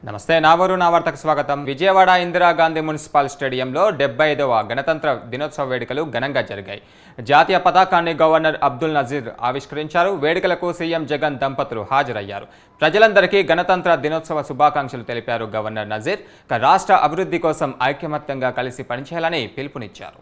నమస్తే నా వార్తకు స్వాగతం. విజయవాడ ఇందిరాగాంధీ మున్సిపల్ స్టేడియంలో 75వ గణతంత్ర దినోత్సవ వేడుకలు ఘనంగా జరిగాయి. జాతీయ పతాకాన్ని గవర్నర్ అబ్దుల్ నజీర్ ఆవిష్కరించారు. వేడుకలకు సీఎం జగన్ దంపతులు హాజరయ్యారు. ప్రజలందరికీ గణతంత్ర దినోత్సవ శుభాకాంక్షలు తెలిపారు గవర్నర్ నజీర్. రాష్ట్ర అభివృద్ధి కోసం ఐకమత్యంగా కలిసి పనిచేయాలని పిలుపునిచ్చారు.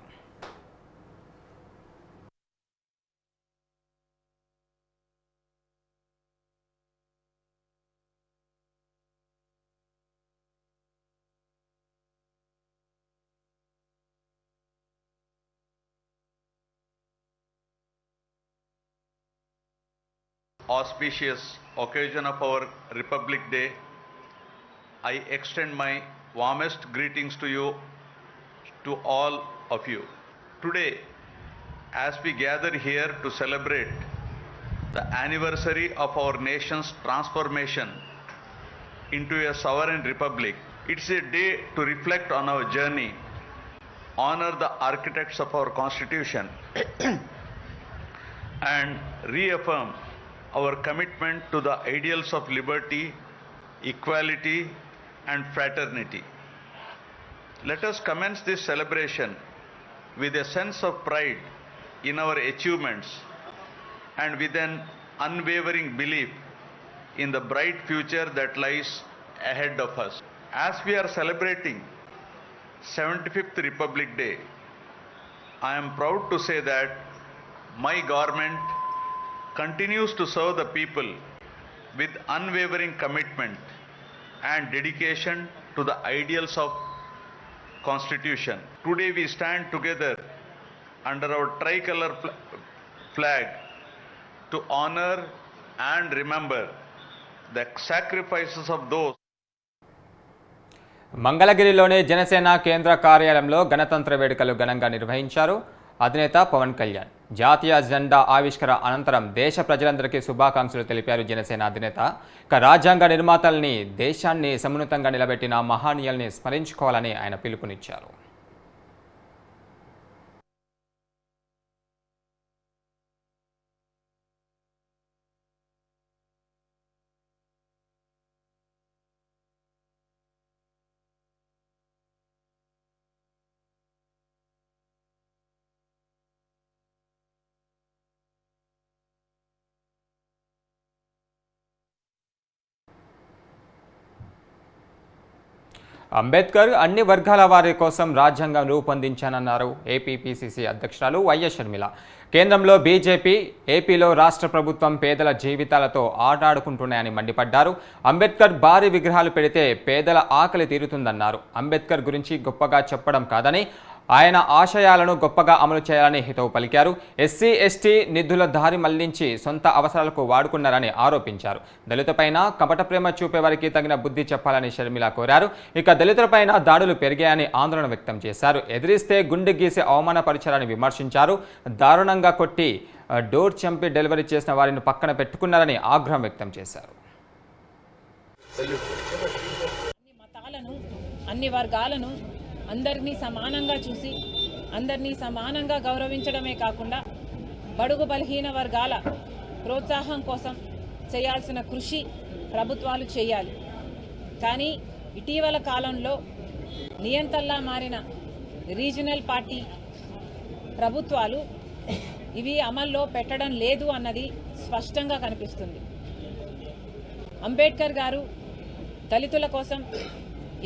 Auspicious occasion of our Republic Day, I extend my warmest greetings to you, to all of you. Today, as we gather here to celebrate the anniversary of our nation's transformation into a sovereign republic, it's a day to reflect on our journey, honor the architects of our Constitution, and reaffirm our commitment to the ideals of liberty, equality, and fraternity. Let us commence this celebration with a sense of pride in our achievements and with an unwavering belief in the bright future that lies ahead of us. As we are celebrating 75th Republic Day, I am proud to say that my government continues to serve the people with unwavering commitment and dedication to the ideals of Constitution. Today we stand together under our tricolor flag to honor and remember the sacrifices of those. మంగళగిరిలోని జనసేన కేంద్ర కార్యాలయంలో గణతంత్ర వేడుకలు ఘనంగా నిర్వహించారు. అధినేత పవన్ కళ్యాణ్ జాతీయ జెండా ఆవిష్కరణ అనంతరం దేశ ప్రజలందరికీ శుభాకాంక్షలు తెలిపారు జనసేన అధినేత. రాజ్యాంగ నిర్మాతల్ని, దేశాన్ని సమున్నతంగా నిలబెట్టిన మహనీయుల్ని స్మరించుకోవాలని ఆయన పిలుపునిచ్చారు. అంబేద్కర్ అన్ని వర్గాల వారి కోసం రాజ్యాంగం రూపొందించానన్నారు ఏపీపీసీసీ అధ్యక్షురాలు వైఎస్ షర్మిల. కేంద్రంలో బీజేపీ, ఏపీలో రాష్ట్ర ప్రభుత్వం పేదల జీవితాలతో ఆటాడుకుంటున్నాయని మండిపడ్డారు. అంబేద్కర్ భారీ విగ్రహాలు పెడితే పేదల ఆకలి తీరుతుందన్నారు. అంబేద్కర్ గురించి గొప్పగా చెప్పడం కాదని, ఆయన ఆశయాలను గొప్పగా అమలు చేయాలని హితవు పలికారు. ఎస్సీ ఎస్టీ నిధుల దారి మళ్లించి సొంత అవసరాలకు వాడుకున్నారని ఆరోపించారు. దళితులపైన కపట ప్రేమ చూపేవారికి తగిన బుద్ధి చెప్పాలని షర్మిల కోరారు. దళితులపైన దాడులు పెరిగాయని ఆందోళన వ్యక్తం చేశారు. ఎదిరిస్తే గుండె గీసి అవమానపరిచారని విమర్శించారు. దారుణంగా కొట్టి డోర్ చంపి డెలివరీ చేసిన వారిని పక్కన పెట్టుకున్నారని ఆగ్రహం వ్యక్తం చేశారు. అన్ని వర్గాలను అందరినీ సమానంగా చూసి అందరినీ సమానంగా గౌరవించడమే కాకుండా బడుగు బలహీన వర్గాల ప్రోత్సాహం కోసం చేయాల్సిన కృషి ప్రభుత్వాలు చేయాలి. కానీ ఇటీవల కాలంలో నియంతల్లా మారిన రీజనల్ పార్టీ ప్రభుత్వాలు ఇవి అమల్లో పెట్టడం లేదు అన్నది స్పష్టంగా కనిపిస్తుంది. అంబేద్కర్ గారు దళితుల కోసం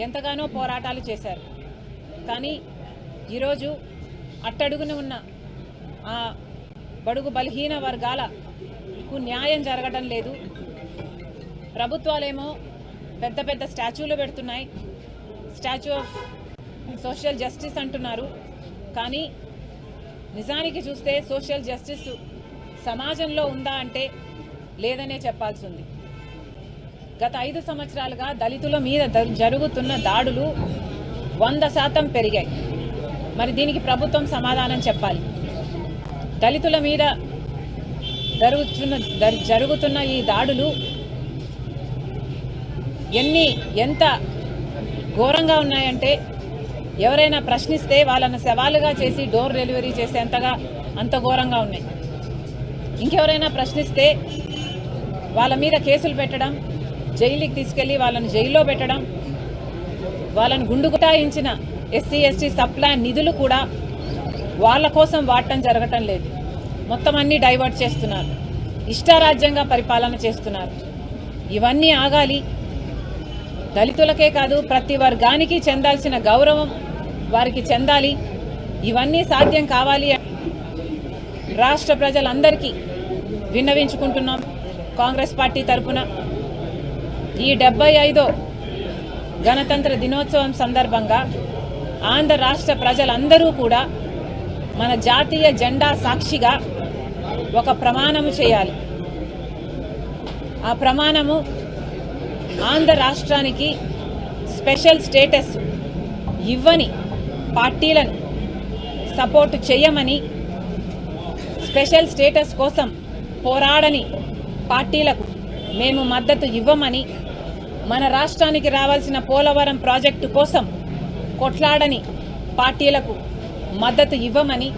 ఎంతగానో పోరాటాలు చేశారు. కానీ ఈరోజు అట్టడుగున ఉన్న ఆ బడుగు బలహీన వర్గాలకు న్యాయం జరగడం లేదు. ప్రభుత్వాలేమో పెద్ద పెద్ద స్టాచ్యూలు పెడుతున్నాయి, స్టాచ్యూ ఆఫ్ సోషల్ జస్టిస్ అంటున్నారు. కానీ నిజానికి చూస్తే సోషల్ జస్టిస్ సమాజంలో ఉందా అంటే లేదనే చెప్పాల్సి ఉంది. గత 5 సంవత్సరాలుగా దళితుల మీద జరుగుతున్న దాడులు 100% పెరిగాయి. మరి దీనికి ప్రభుత్వం సమాధానం చెప్పాలి. దళితుల మీద జరుగుతున్న ఈ దాడులు ఎంత ఘోరంగా ఉన్నాయంటే ఎవరైనా ప్రశ్నిస్తే వాళ్ళని సవాలుగా చేసి డోర్ డెలివరీ చేసేంతగా అంత ఘోరంగా ఉన్నాయి. ఇంకెవరైనా ప్రశ్నిస్తే వాళ్ళ మీద కేసులు పెట్టడం, జైలుకి తీసుకెళ్లి వాళ్ళని జైల్లో పెట్టడం, వాళ్ళని గుండు గుటాయించిన ఎస్సీ ఎస్టీ సప్లాన్ నిధులు కూడా వాళ్ళ కోసం వాడటం జరగటం లేదు. మొత్తం అన్ని డైవర్ట్ చేస్తున్నారు, ఇష్టారాజ్యంగా పరిపాలన చేస్తున్నారు. ఇవన్నీ ఆగాలి. దళితులకే కాదు ప్రతి వర్గానికి చెందాల్సిన గౌరవం వారికి చెందాలి. ఇవన్నీ సాధ్యం కావాలి. రాష్ట్ర ప్రజలందరికీ విన్నవించుకుంటున్నాం. కాంగ్రెస్ పార్టీ తరఫున ఈ 75వ గణతంత్ర దినోత్సవం సందర్భంగా ఆంధ్ర రాష్ట్ర ప్రజలందరూ కూడా మన జాతీయ జెండా సాక్షిగా ఒక ప్రమాణము చేయాలి. ఆ ప్రమాణము ఆంధ్ర రాష్ట్రానికి స్పెషల్ స్టేటస్ ఇవ్వని పార్టీలను సపోర్టు చేయమని, స్పెషల్ స్టేటస్ కోసం పోరాడని పార్టీలకు మేము మద్దతు ఇవ్వమని, మన రాష్ట్రానికి రావాల్సిన పోలవరం ప్రాజెక్టు కోసం కొట్లాడని పార్టీలకు మద్దతు ఇవ్వమని,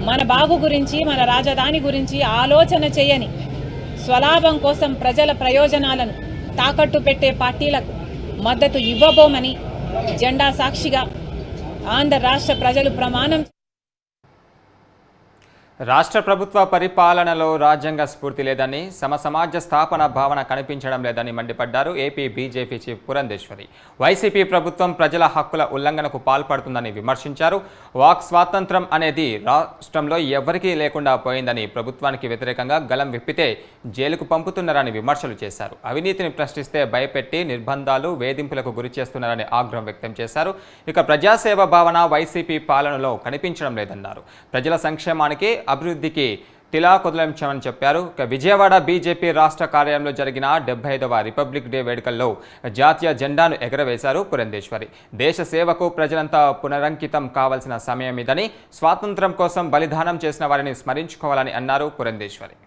మన బాగు గురించి మన రాజధాని గురించి ఆలోచన చేయని, స్వలాభం కోసం ప్రజల ప్రయోజనాలను తాకట్టు పెట్టే పార్టీలకు మద్దతు ఇవ్వబోమని జెండా సాక్షిగా ఆంధ్ర రాష్ట్ర ప్రజలు ప్రమాణం. రాష్ట్ర ప్రభుత్వ పరిపాలనలో రాజ్యాంగ స్ఫూర్తి లేదని, సమాజ స్థాపన భావన కనిపించడం లేదని మండిపడ్డారు AP BJP chief Purandeswari. YCP ప్రభుత్వం ప్రజల హక్కుల ఉల్లంఘనకు పాల్పడుతుందని విమర్శించారు. వాక్ స్వాతంత్రం అనేది రాష్ట్రంలో ఎవరికీ లేకుండా పోయిందని, ప్రభుత్వానికి వ్యతిరేకంగా గలం విప్పితే జైలుకు పంపుతున్నారని విమర్శలు చేశారు. అవినీతిని ప్రశ్నిస్తే భయపెట్టి నిర్బంధాలు, వేధింపులకు గురి చేస్తున్నారని ఆగ్రహం వ్యక్తం చేశారు. ఇక ప్రజాసేవ భావన వైసీపీ పాలనలో కనిపించడం లేదన్నారు. ప్రజల సంక్షేమానికి, అభివృద్ధికి తిలాకొదలించామని చెప్పారు. విజయవాడ బీజేపీ రాష్ట్ర కార్యాలయంలో జరిగిన 75వ రిపబ్లిక్ డే వేడుకల్లో జాతీయ జెండాను ఎగరవేశారు పురంధేశ్వరి. దేశ సేవకు ప్రజలంతా పునరంకితం కావాల్సిన సమయం ఇదని, స్వాతంత్ర్యం కోసం బలిదానం చేసిన వారిని స్మరించుకోవాలని అన్నారు పురంధేశ్వరి.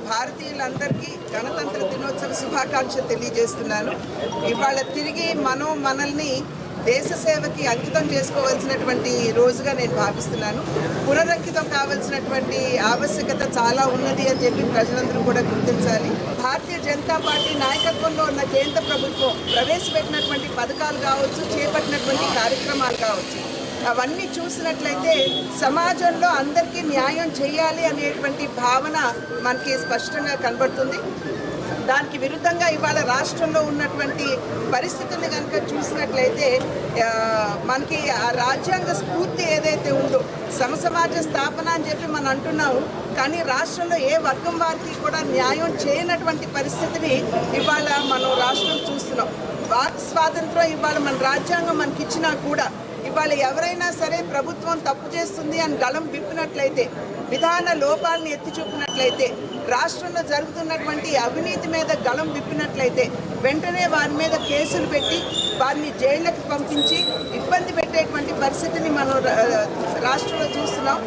భారతీయులందరికీ గణతంత్ర దినోత్సవ శుభాకాంక్షలు తెలియజేస్తున్నాను. ఇవాళ తిరిగి మనల్ని దేశ సేవకి అంకితం చేసుకోవాల్సినటువంటి రోజుగా నేను భావిస్తున్నాను. పునరంకితం కావాల్సినటువంటి ఆవశ్యకత చాలా ఉన్నది అని చెప్పి ప్రజలందరూ కూడా గుర్తించాలి. భారతీయ జనతా పార్టీ నాయకత్వంలో ఉన్న కేంద్ర ప్రభుత్వం ప్రవేశపెట్టినటువంటి పథకాలు కావచ్చు, చేపట్టినటువంటి కార్యక్రమాలు కావచ్చు, అవన్నీ చూసినట్లయితే సమాజంలో అందరికీ న్యాయం చేయాలి అనేటువంటి భావన మనకి స్పష్టంగా కనబడుతుంది. దానికి విరుద్ధంగా ఇవాళ రాష్ట్రంలో ఉన్నటువంటి పరిస్థితుల్ని కనుక చూసినట్లయితే మనకి ఆ రాజ్యాంగ స్ఫూర్తి ఏదైతే ఉందో, సమసమాజ స్థాపన అని చెప్పి మనం అంటున్నాము, కానీ రాష్ట్రంలో ఏ వర్గం వారికి కూడా న్యాయం చేయనటువంటి పరిస్థితిని ఇవాళ మనం రాష్ట్రం చూస్తున్నాం. వాక్ స్వాతంత్రం ఇవాళ మన రాజ్యాంగం మనకి ఇచ్చినా కూడా ఇవాళ ఎవరైనా సరే ప్రభుత్వం తప్పు చేస్తుంది అని గళం విప్పినట్లయితే, విధాన లోపాలను ఎత్తి చూపినట్లయితే, రాష్ట్రంలో జరుగుతున్నటువంటి అవినీతి మీద గళం విప్పినట్లయితే వెంటనే వారి మీద కేసులు పెట్టి వారిని జైళ్ళకి పంపించి ఇబ్బంది పెట్టేటువంటి పరిస్థితిని మనం రాష్ట్రంలో చూస్తున్నాం.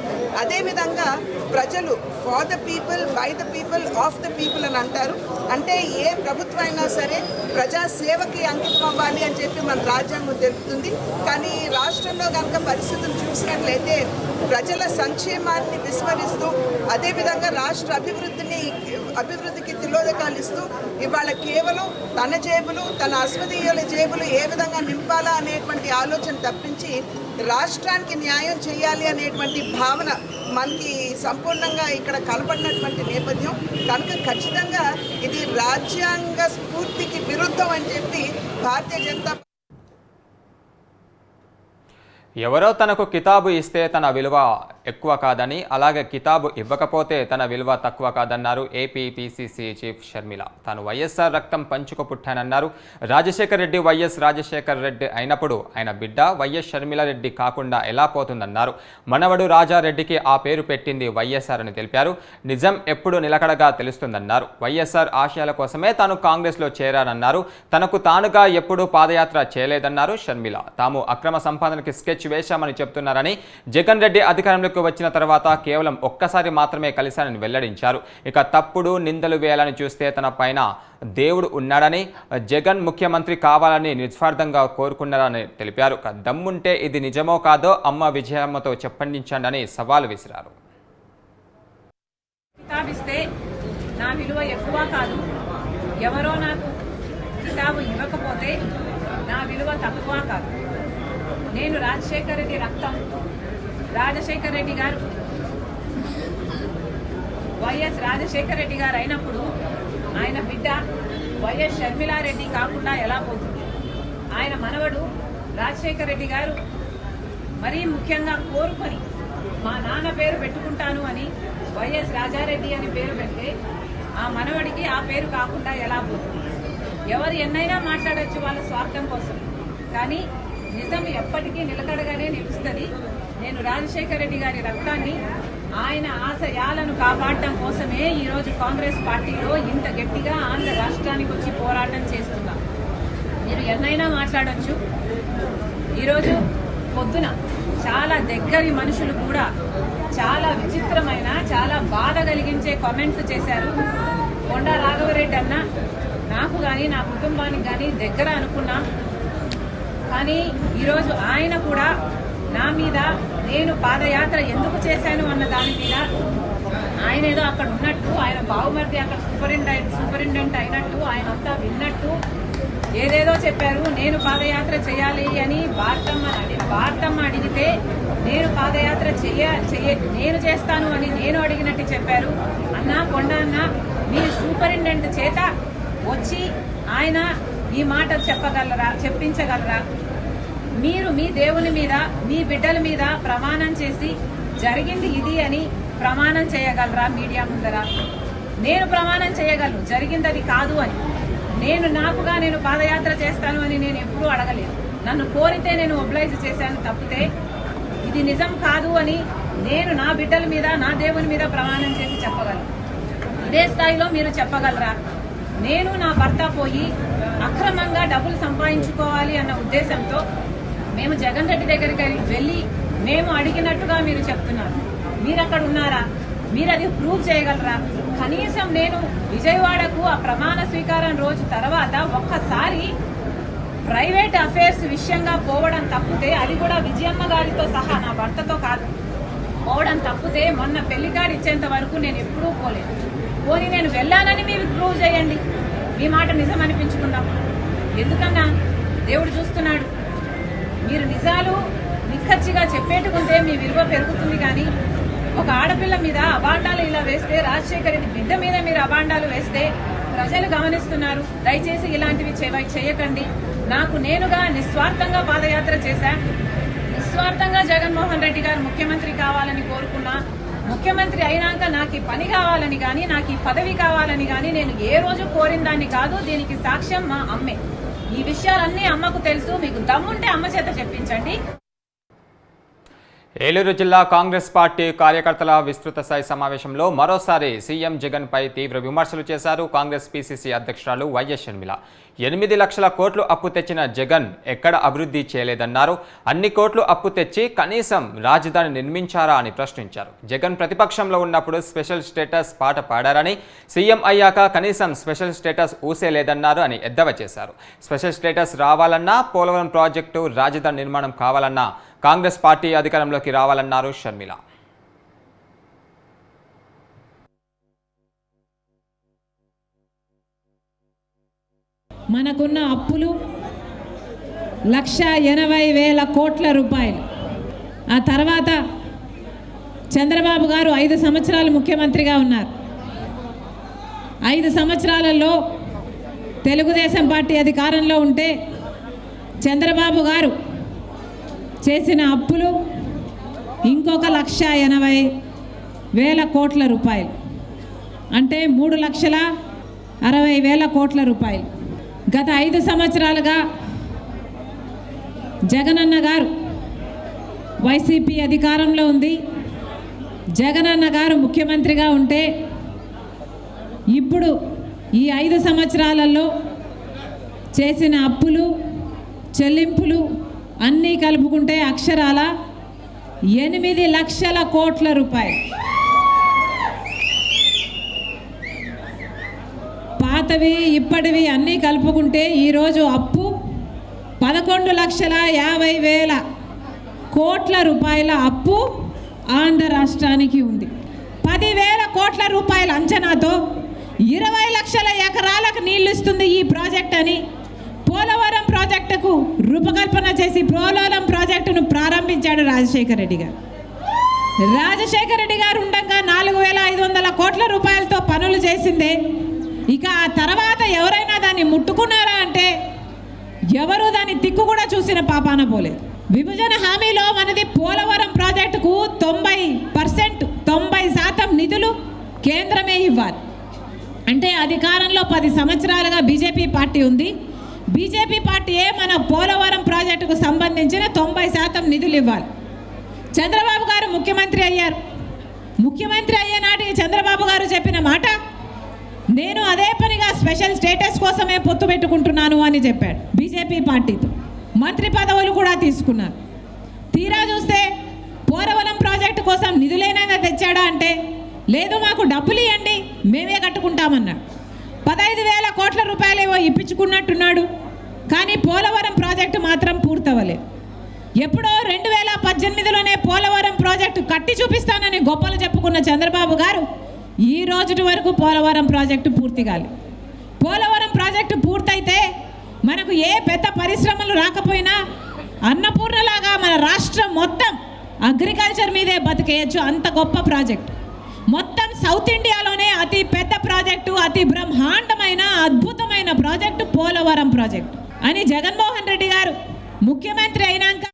అదేవిధంగా ప్రజలు for the people, by the people, of the people అని అంటారు. అంటే ఏ ప్రభుత్వం అయినా సరే ప్రజా సేవకి అంకితం అవ్వాలి అని చెప్పి మన రాజ్యాంగం తెలుపుతుంది. కానీ రాష్ట్రంలో కనుక పరిస్థితులు చూసినట్లయితే ప్రజల సంక్షేమాన్ని విస్మరిస్తూ, అదేవిధంగా రాష్ట్ర అభివృద్ధికి తిలోదకాలు ఇస్తూ ఇవాళ కేవలం తన జేబులు, తన అశ్వదీయుల జేబులు ఏ విధంగా నింపాలా అనేటువంటి ఆలోచన తప్పించి రాష్ట్రానికి న్యాయం చేయాలి అనేటువంటి భావన మనకి సంపూర్ణంగా ఇక్కడ కనపడినటువంటి నేపథ్యం కనుక ఖచ్చితంగా ఇది రాజ్యాంగ స్ఫూర్తికి విరుద్ధం అని చెప్పి భారతీయ జనతా. ఎవరో తనకు కితాబు ఇస్తే తన విలువ ఎక్కువ కాదని, అలాగే కితాబు ఇవ్వకపోతే తన విలువ తక్కువ కాదన్నారు ఏపీపీసీసీ చీఫ్ షర్మిల. తాను వైఎస్ఆర్ రక్తం పంచుకు పుట్టానన్నారు. రాజశేఖర రెడ్డి వైఎస్ రాజశేఖర రెడ్డి అయినప్పుడు ఆయన బిడ్డ వైఎస్ షర్మిల రెడ్డి కాకుండా ఎలా పోతుందన్నారు. మనవడు రాజారెడ్డికి ఆ పేరు పెట్టింది వైఎస్ఆర్ అని తెలిపారు. నిజం ఎప్పుడు నిలకడగా తెలుస్తుందన్నారు. వైఎస్ఆర్ ఆశయాల కోసమే తాను కాంగ్రెస్లో చేరానన్నారు. తనకు తానుగా ఎప్పుడూ పాదయాత్ర చేయలేదన్నారు షర్మిల. తాము అక్రమ సంపాదనకి స్కెచ్ వేశామని చెప్తున్నారని, జగన్ రెడ్డి అధికారంలోకి వచ్చిన తర్వాత కేవలం ఒక్కసారి మాత్రమే కలిశానని వెల్లడించారు. ఇక తప్పుడు నిందలు వేయాలని చూస్తే తన పైన దేవుడు ఉన్నాడని, జగన్ ముఖ్యమంత్రి కావాలని నిస్వార్థంగా కోరుకున్నారని తెలిపారు. దమ్ముంటే ఇది నిజమో కాదో అమ్మ విజయమ్మతో చెప్పండించండి సవాల్ విసిరారు. కితాబిస్తే నా విలువ ఎక్కువ కాదు, ఎవరో నాకు కితాబు ఇవ్వకపోతే నా విలువ తక్కువ కాదు. నేను రాజశేఖర రెడ్డి రక్తం. రాజశేఖర రెడ్డి గారు వైఎస్ రాజశేఖర రెడ్డి గారు అయినప్పుడు ఆయన బిడ్డ వైఎస్ షర్మిలారెడ్డి కాకుండా ఎలా పోతుంది? ఆయన మనవడు రాజశేఖర రెడ్డి గారు మరీ ముఖ్యంగా కోరుకొని మా నాన్న పేరు పెట్టుకుంటాను అని వైఎస్ రాజారెడ్డి అని పేరు పెడితే ఆ మనవడికి ఆ పేరు కాకుండా ఎలా పోతుంది? ఎవరు ఎన్నైనా మాట్లాడచ్చు వాళ్ళ స్వార్థం కోసం, కానీ నిజం ఎప్పటికీ నిలకడగానే నిలుస్తుంది. నేను రాజశేఖర రెడ్డి గారి రక్తాన్ని, ఆయన ఆశయాలను కాపాడటం కోసమే ఈరోజు కాంగ్రెస్ పార్టీలో ఇంత గట్టిగా ఆంధ్ర రాష్ట్రానికి వచ్చి పోరాటం చేస్తున్నా. మీరు ఎన్నైనా మాట్లాడచ్చు. ఈరోజు పొద్దున చాలా దగ్గరి మనుషులు కూడా చాలా విచిత్రమైన, చాలా బాధ కలిగించే కామెంట్స్ చేశారు. కొండా రాఘవరెడ్డి అన్న నాకు కానీ నా కుటుంబానికి కానీ దగ్గర అనుకున్నా, కానీ ఈరోజు ఆయన కూడా నా మీద నేను పాదయాత్ర ఎందుకు చేశాను అన్న దాని మీద ఆయన ఏదో అక్కడ ఉన్నట్టు, ఆయన బావుమర్ది అక్కడ సూపరింటెండెంట్ అయినట్టు, ఆయన అంతా విన్నట్టు ఏదేదో చెప్పారు. నేను పాదయాత్ర చేయాలి అని భారతమ్మ అడిగితే నేను పాదయాత్ర నేను చేస్తాను అని నేను అడిగినట్టు చెప్పారు. అన్నా కొండ అన్న, మీ సూపరింటెండెంట్ చేత వచ్చి ఆయన ఈ మాట చెప్పించగలరా? మీరు మీ దేవుని మీద, మీ బిడ్డల మీద ప్రమాణం చేసి జరిగింది ఇది అని ప్రమాణం చేయగలరా మీడియా ముందర? నేను ప్రమాణం చేయగలను జరిగింది అది కాదు అని. నేను పాదయాత్ర చేస్తాను అని నేను ఎప్పుడూ అడగలేదు. నన్ను కోరితే నేను ఒబ్లైజ్ చేశాను తప్పితే ఇది నిజం కాదు అని నేను నా బిడ్డల మీద, నా దేవుని మీద ప్రమాణం చేసి చెప్పగలను. ఇదే స్థాయిలో మీరు చెప్పగలరా? నేను నా భర్త పోయి అక్రమంగా డబ్బులు సంపాదించుకోవాలి అన్న ఉద్దేశంతో మేము జగన్ రెడ్డి దగ్గరికి వెళ్ళి మేము అడిగినట్టుగా మీరు చెప్తున్నారు. మీరు అక్కడ ఉన్నారా? మీరు అది ప్రూవ్ చేయగలరా? కనీసం నేను విజయవాడకు ఆ ప్రమాణ స్వీకారం రోజు తర్వాత ఒక్కసారి ప్రైవేట్ అఫైర్స్ విషయంగా పోవడం తప్పితే, అది కూడా విజయమ్మ గారితో సహా నా భర్తతో కాదు పోవడం తప్పితే, మొన్న పెళ్లి కార్డు ఇచ్చేంత వరకు నేను ఎప్పుడూ పోలేదు. పోనీ నేను వెళ్ళానని మీరు ప్రూవ్ చేయండి, మీ మాట నిజం అనిపించుకుందాం. ఎందుకన్నా దేవుడు చూస్తున్నాడు. మీరు నిజాలు నిక్కచ్చిగా చెప్పేట్టుకుంటే మీ విలువ పెరుగుతుంది. కానీ ఒక ఆడపిల్ల మీద అబాండాలు ఇలా వేస్తే, రాజశేఖర రెడ్డి బిడ్డ మీద మీరు అబాండాలు వేస్తే ప్రజలు గమనిస్తున్నారు. దయచేసి ఇలాంటివి చేయకండి. నాకు నేనుగా నిస్వార్థంగా పాదయాత్ర చేశా. నిస్వార్థంగా జగన్మోహన్ రెడ్డి గారు ముఖ్యమంత్రి కావాలని కోరుకున్నా. ముఖ్యమంత్రి అయినాక నాకు ఈ పని కావాలని కానీ, నాకు ఈ పదవి కావాలని కానీ నేను ఏ రోజు కోరిన దాన్ని కాదు. దీనికి సాక్ష్యం మా అమ్మే. ఈ విషయాలన్నీ అమ్మకు తెలుసు. మీకు దమ్ముంటే అమ్మ చేత చెప్పించండి. ఏలూరు జిల్లా కాంగ్రెస్ పార్టీ కార్యకర్తల విస్తృత స్థాయి సమావేశంలో మరోసారి సీఎం జగన్ పై తీవ్ర విమర్శలు చేశారు కాంగ్రెస్ పీసీసీ అధ్యక్షురాలు వైఎస్ షర్మిల. 8 లక్షల కోట్లు అప్పు తెచ్చిన జగన్ ఎక్కడ అభివృద్ధి చేయలేదన్నారు. అన్ని కోట్లు అప్పు తెచ్చి కనీసం రాజధాని నిర్మించారా అని ప్రశ్నించారు. జగన్ ప్రతిపక్షంలో ఉన్నప్పుడు స్పెషల్ స్టేటస్ పాట పాడారని, సీఎం అయ్యాక కనీసం స్పెషల్ స్టేటస్ ఊసేలేదన్నారు అని ఎద్దేవా చేశారు. స్పెషల్ స్టేటస్ రావాలన్నా, పోలవరం ప్రాజెక్టు రాజధాని నిర్మాణం కావాలన్నా కాంగ్రెస్ పార్టీ అధికారంలోకి రావాలన్నారు షర్మిల. మనకున్న అప్పులు 1,80,000 కోట్ల రూపాయలు. ఆ తర్వాత చంద్రబాబు గారు 5 సంవత్సరాలు ముఖ్యమంత్రిగా ఉన్నారు. 5 సంవత్సరాలలో తెలుగుదేశం పార్టీ అధికారంలో ఉంటే చంద్రబాబు గారు చేసిన అప్పులు ఇంకొక 1,80,000 కోట్ల రూపాయలు, అంటే 3,60,000 కోట్ల రూపాయలు. గత 5 సంవత్సరాలుగా జగనన్న గారు వైసీపీ అధికారంలో ఉంది. జగనన్న గారు ముఖ్యమంత్రిగా ఉంటే ఇప్పుడు ఈ 5 సంవత్సరాలలో చేసిన అప్పులు చెల్లింపులు అన్నీ కలుపుకుంటే అక్షరాల 8 లక్షల కోట్ల రూపాయలు. పాతవి ఇప్పటివి అన్నీ కలుపుకుంటే ఈరోజు అప్పు 11,50,000 కోట్ల రూపాయల అప్పు ఆంధ్ర రాష్ట్రానికి ఉంది. 10,000 కోట్ల రూపాయల అంచనాతో 20 లక్షల ఎకరాలకు నీళ్లు ఇస్తుంది ఈ ప్రాజెక్ట్ అని పోలవరం ప్రాజెక్టుకు రూపకల్పన చేసి పోలవరం ప్రాజెక్టును ప్రారంభించాడు రాజశేఖర రెడ్డి గారు. రాజశేఖర రెడ్డి గారు ఉండగా 4,500 కోట్ల రూపాయలతో పనులు చేసిందే. ఇక ఆ తర్వాత ఎవరైనా దాన్ని ముట్టుకున్నారా అంటే ఎవరు దాన్ని తిక్కు కూడా చూసిన పాపాన పోలేదు. విభజన హామీలో మనది పోలవరం ప్రాజెక్టుకు 90% నిధులు కేంద్రమే ఇవ్వాలి. అంటే అధికారంలో 10 సంవత్సరాలుగా బీజేపీ పార్టీ ఉంది. బీజేపీ పార్టీయే మన పోలవరం ప్రాజెక్టుకు సంబంధించిన 90% నిధులు ఇవ్వాలి. చంద్రబాబు గారు ముఖ్యమంత్రి అయ్యారు. ముఖ్యమంత్రి అయ్యే నాటికి చంద్రబాబు గారు చెప్పిన మాట, నేను అదే పనిగా స్పెషల్ స్టేటస్ కోసమే పొత్తు పెట్టుకుంటున్నాను అని చెప్పాడు. బీజేపీ పార్టీతో మంత్రి పదవులు కూడా తీసుకున్నారు. తీరా చూస్తే పోలవరం ప్రాజెక్టు కోసం నిధులైనా తెచ్చాడా అంటే లేదు, మాకు డబ్బులు ఇవ్వండి మేమే కట్టుకుంటామన్నాడు. 15,000 కోట్ల రూపాయలేవో ఇప్పించుకున్నట్టున్నాడు. కానీ పోలవరం ప్రాజెక్టు మాత్రం పూర్తవలేదు. ఎప్పుడో 2018లోనే పోలవరం ప్రాజెక్టు కట్టి చూపిస్తానని గొప్పలు చెప్పుకున్న చంద్రబాబు గారు ఈ రోజు వరకు పోలవరం ప్రాజెక్టు పూర్తి కాలేదు. పోలవరం ప్రాజెక్టు పూర్తయితే మనకు ఏ పెద్ద పరిశ్రమలు రాకపోయినా అన్నపూర్ణలాగా మన రాష్ట్రం మొత్తం అగ్రికల్చర్ మీదే బతికేయచ్చు. అంత గొప్ప ప్రాజెక్టు. మొత్తం సౌత్ ఇండియాలోనే అతి పెద్ద ప్రాజెక్టు, అతి బ్రహ్మాండమైన అద్భుతమైన ప్రాజెక్టు పోలవరం ప్రాజెక్టు అని జగన్మోహన్ రెడ్డి గారు ముఖ్యమంత్రి అయినాక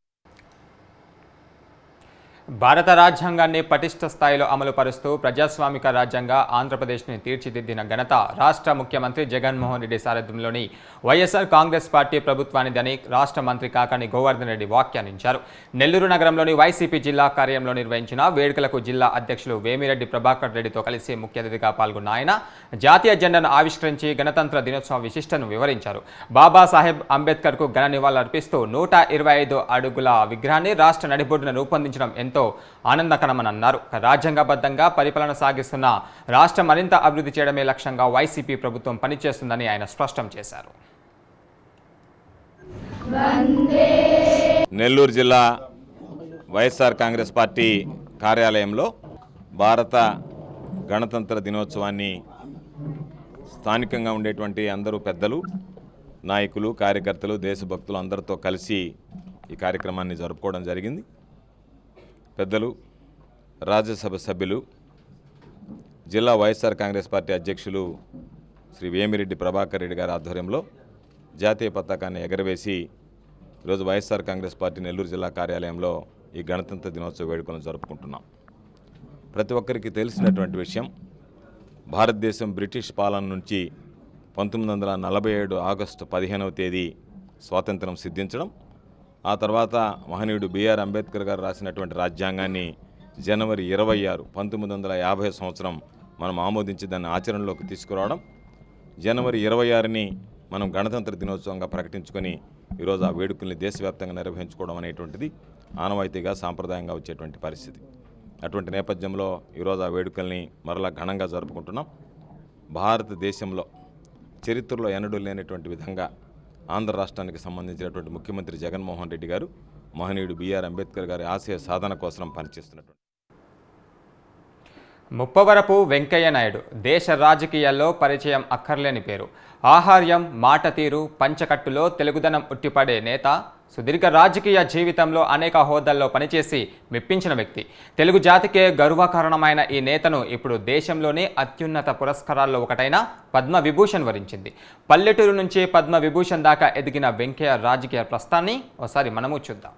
భారత రాజ్యాంగాన్ని పటిష్ట స్థాయిలో అమలు పరుస్తూ ప్రజాస్వామిక రాజ్యాంగ ఆంధ్రప్రదేశ్ని తీర్చిదిద్దిన ఘనత రాష్ట్ర ముఖ్యమంత్రి జగన్మోహన్ రెడ్డి సారథ్యంలోని వైఎస్ఆర్ కాంగ్రెస్ పార్టీ ప్రభుత్వానిదని రాష్ట్ర మంత్రి కాకాని గోవర్ధన్ రెడ్డి వ్యాఖ్యానించారు. నెల్లూరు నగరంలోని వైసీపీ జిల్లా కార్యాలయంలో నిర్వహించిన వేడుకలకు జిల్లా అధ్యక్షులు వేమిరెడ్డి ప్రభాకర్ రెడ్డితో కలిసి ముఖ్య అతిథిగా పాల్గొన్న ఆయన జాతీయ జెండాను ఆవిష్కరించి గణతంత్ర దినోత్సవ విశిష్టను వివరించారు. బాబాసాహెబ్ అంబేద్కర్కు ఘన నివాళులర్పిస్తూ 125 అడుగుల విగ్రహాన్ని రాష్ట్ర నడిబొడ్డున రూపొందించడం ఎంతో ఆనందకరమని అన్నారు. రాజ్యాంగబద్ధంగా పరిపాలన సాగిస్తున్న రాష్ట్రం మరింత అభివృద్ధి చేయడమే లక్ష్యంగా వైసీపీ ప్రభుత్వం పనిచేస్తుందని ఆయన స్పష్టం చేశారు. నెల్లూరు జిల్లా వైఎస్ఆర్ కాంగ్రెస్ పార్టీ కార్యాలయంలో భారత గణతంత్ర దినోత్సవాన్ని స్థానికంగా ఉండేటువంటి అందరూ పెద్దలు, నాయకులు, కార్యకర్తలు, దేశభక్తులు అందరితో కలిసి ఈ కార్యక్రమాన్ని జరుపుకోవడం జరిగింది. పెద్దలు, రాజ్యసభ సభ్యులు, జిల్లా వైఎస్ఆర్ కాంగ్రెస్ పార్టీ అధ్యక్షులు శ్రీ వేమిరెడ్డి ప్రభాకర్ రెడ్డి గారి ఆధ్వర్యంలో జాతీయ పతాకాన్ని ఎగరవేసి ఈరోజు వైఎస్ఆర్ కాంగ్రెస్ పార్టీ నెల్లూరు జిల్లా కార్యాలయంలో ఈ గణతంత్ర దినోత్సవ వేడుకలను జరుపుకుంటున్నాం. ప్రతి ఒక్కరికి తెలిసినటువంటి విషయం, భారతదేశం బ్రిటిష్ పాలన నుంచి 1947 ఆగస్టు 15వ తేదీ స్వాతంత్రం సిద్ధించడం, ఆ తర్వాత మహనీయుడు బిఆర్ అంబేద్కర్ గారు రాసినటువంటి రాజ్యాంగాన్ని జనవరి 26, 1950 సంవత్సరం మనం ఆమోదించి దాన్ని ఆచరణలోకి తీసుకురావడం, జనవరి 26ని మనం గణతంత్ర దినోత్సవంగా ప్రకటించుకొని ఈరోజు ఆ వేడుకల్ని దేశవ్యాప్తంగా నిర్వహించుకోవడం అనేటువంటిది ఆనవాయితీగా, సాంప్రదాయంగా వచ్చేటువంటి పరిస్థితి. అటువంటి నేపథ్యంలో ఈరోజు ఆ వేడుకల్ని మరలా ఘనంగా జరుపుకుంటున్నాం. భారతదేశంలో చరిత్రలో ఎన్నడూ లేనటువంటి విధంగా ఆంధ్ర రాష్ట్రానికి సంబంధించినటువంటి ముఖ్యమంత్రి జగన్మోహన్ రెడ్డి గారు మహనీయుడు బిఆర్ అంబేద్కర్ గారి ఆశయ సాధన కోసం పనిచేస్తున్నటువంటి ముప్పవరపు వెంకయ్య నాయుడు దేశ రాజకీయాల్లో పరిచయం అక్కర్లేని పేరు. ఆహార్యం, మాట తీరు, పంచకట్టులో తెలుగుదనం ఉట్టిపడే నేత. సుదీర్ఘ రాజకీయ జీవితంలో అనేక హోదాల్లో పనిచేసి మెప్పించిన వ్యక్తి. తెలుగు జాతికే గర్వకారణమైన ఈ నేతను ఇప్పుడు దేశంలోనే అత్యున్నత పురస్కారాల్లో ఒకటైన పద్మవిభూషణ్ వరించింది. పల్లెటూరు నుంచి పద్మవిభూషణ్ దాకా ఎదిగిన వెంకయ్య రాజకీయ ప్రస్థాన్ని ఒకసారి మనము చూద్దాం.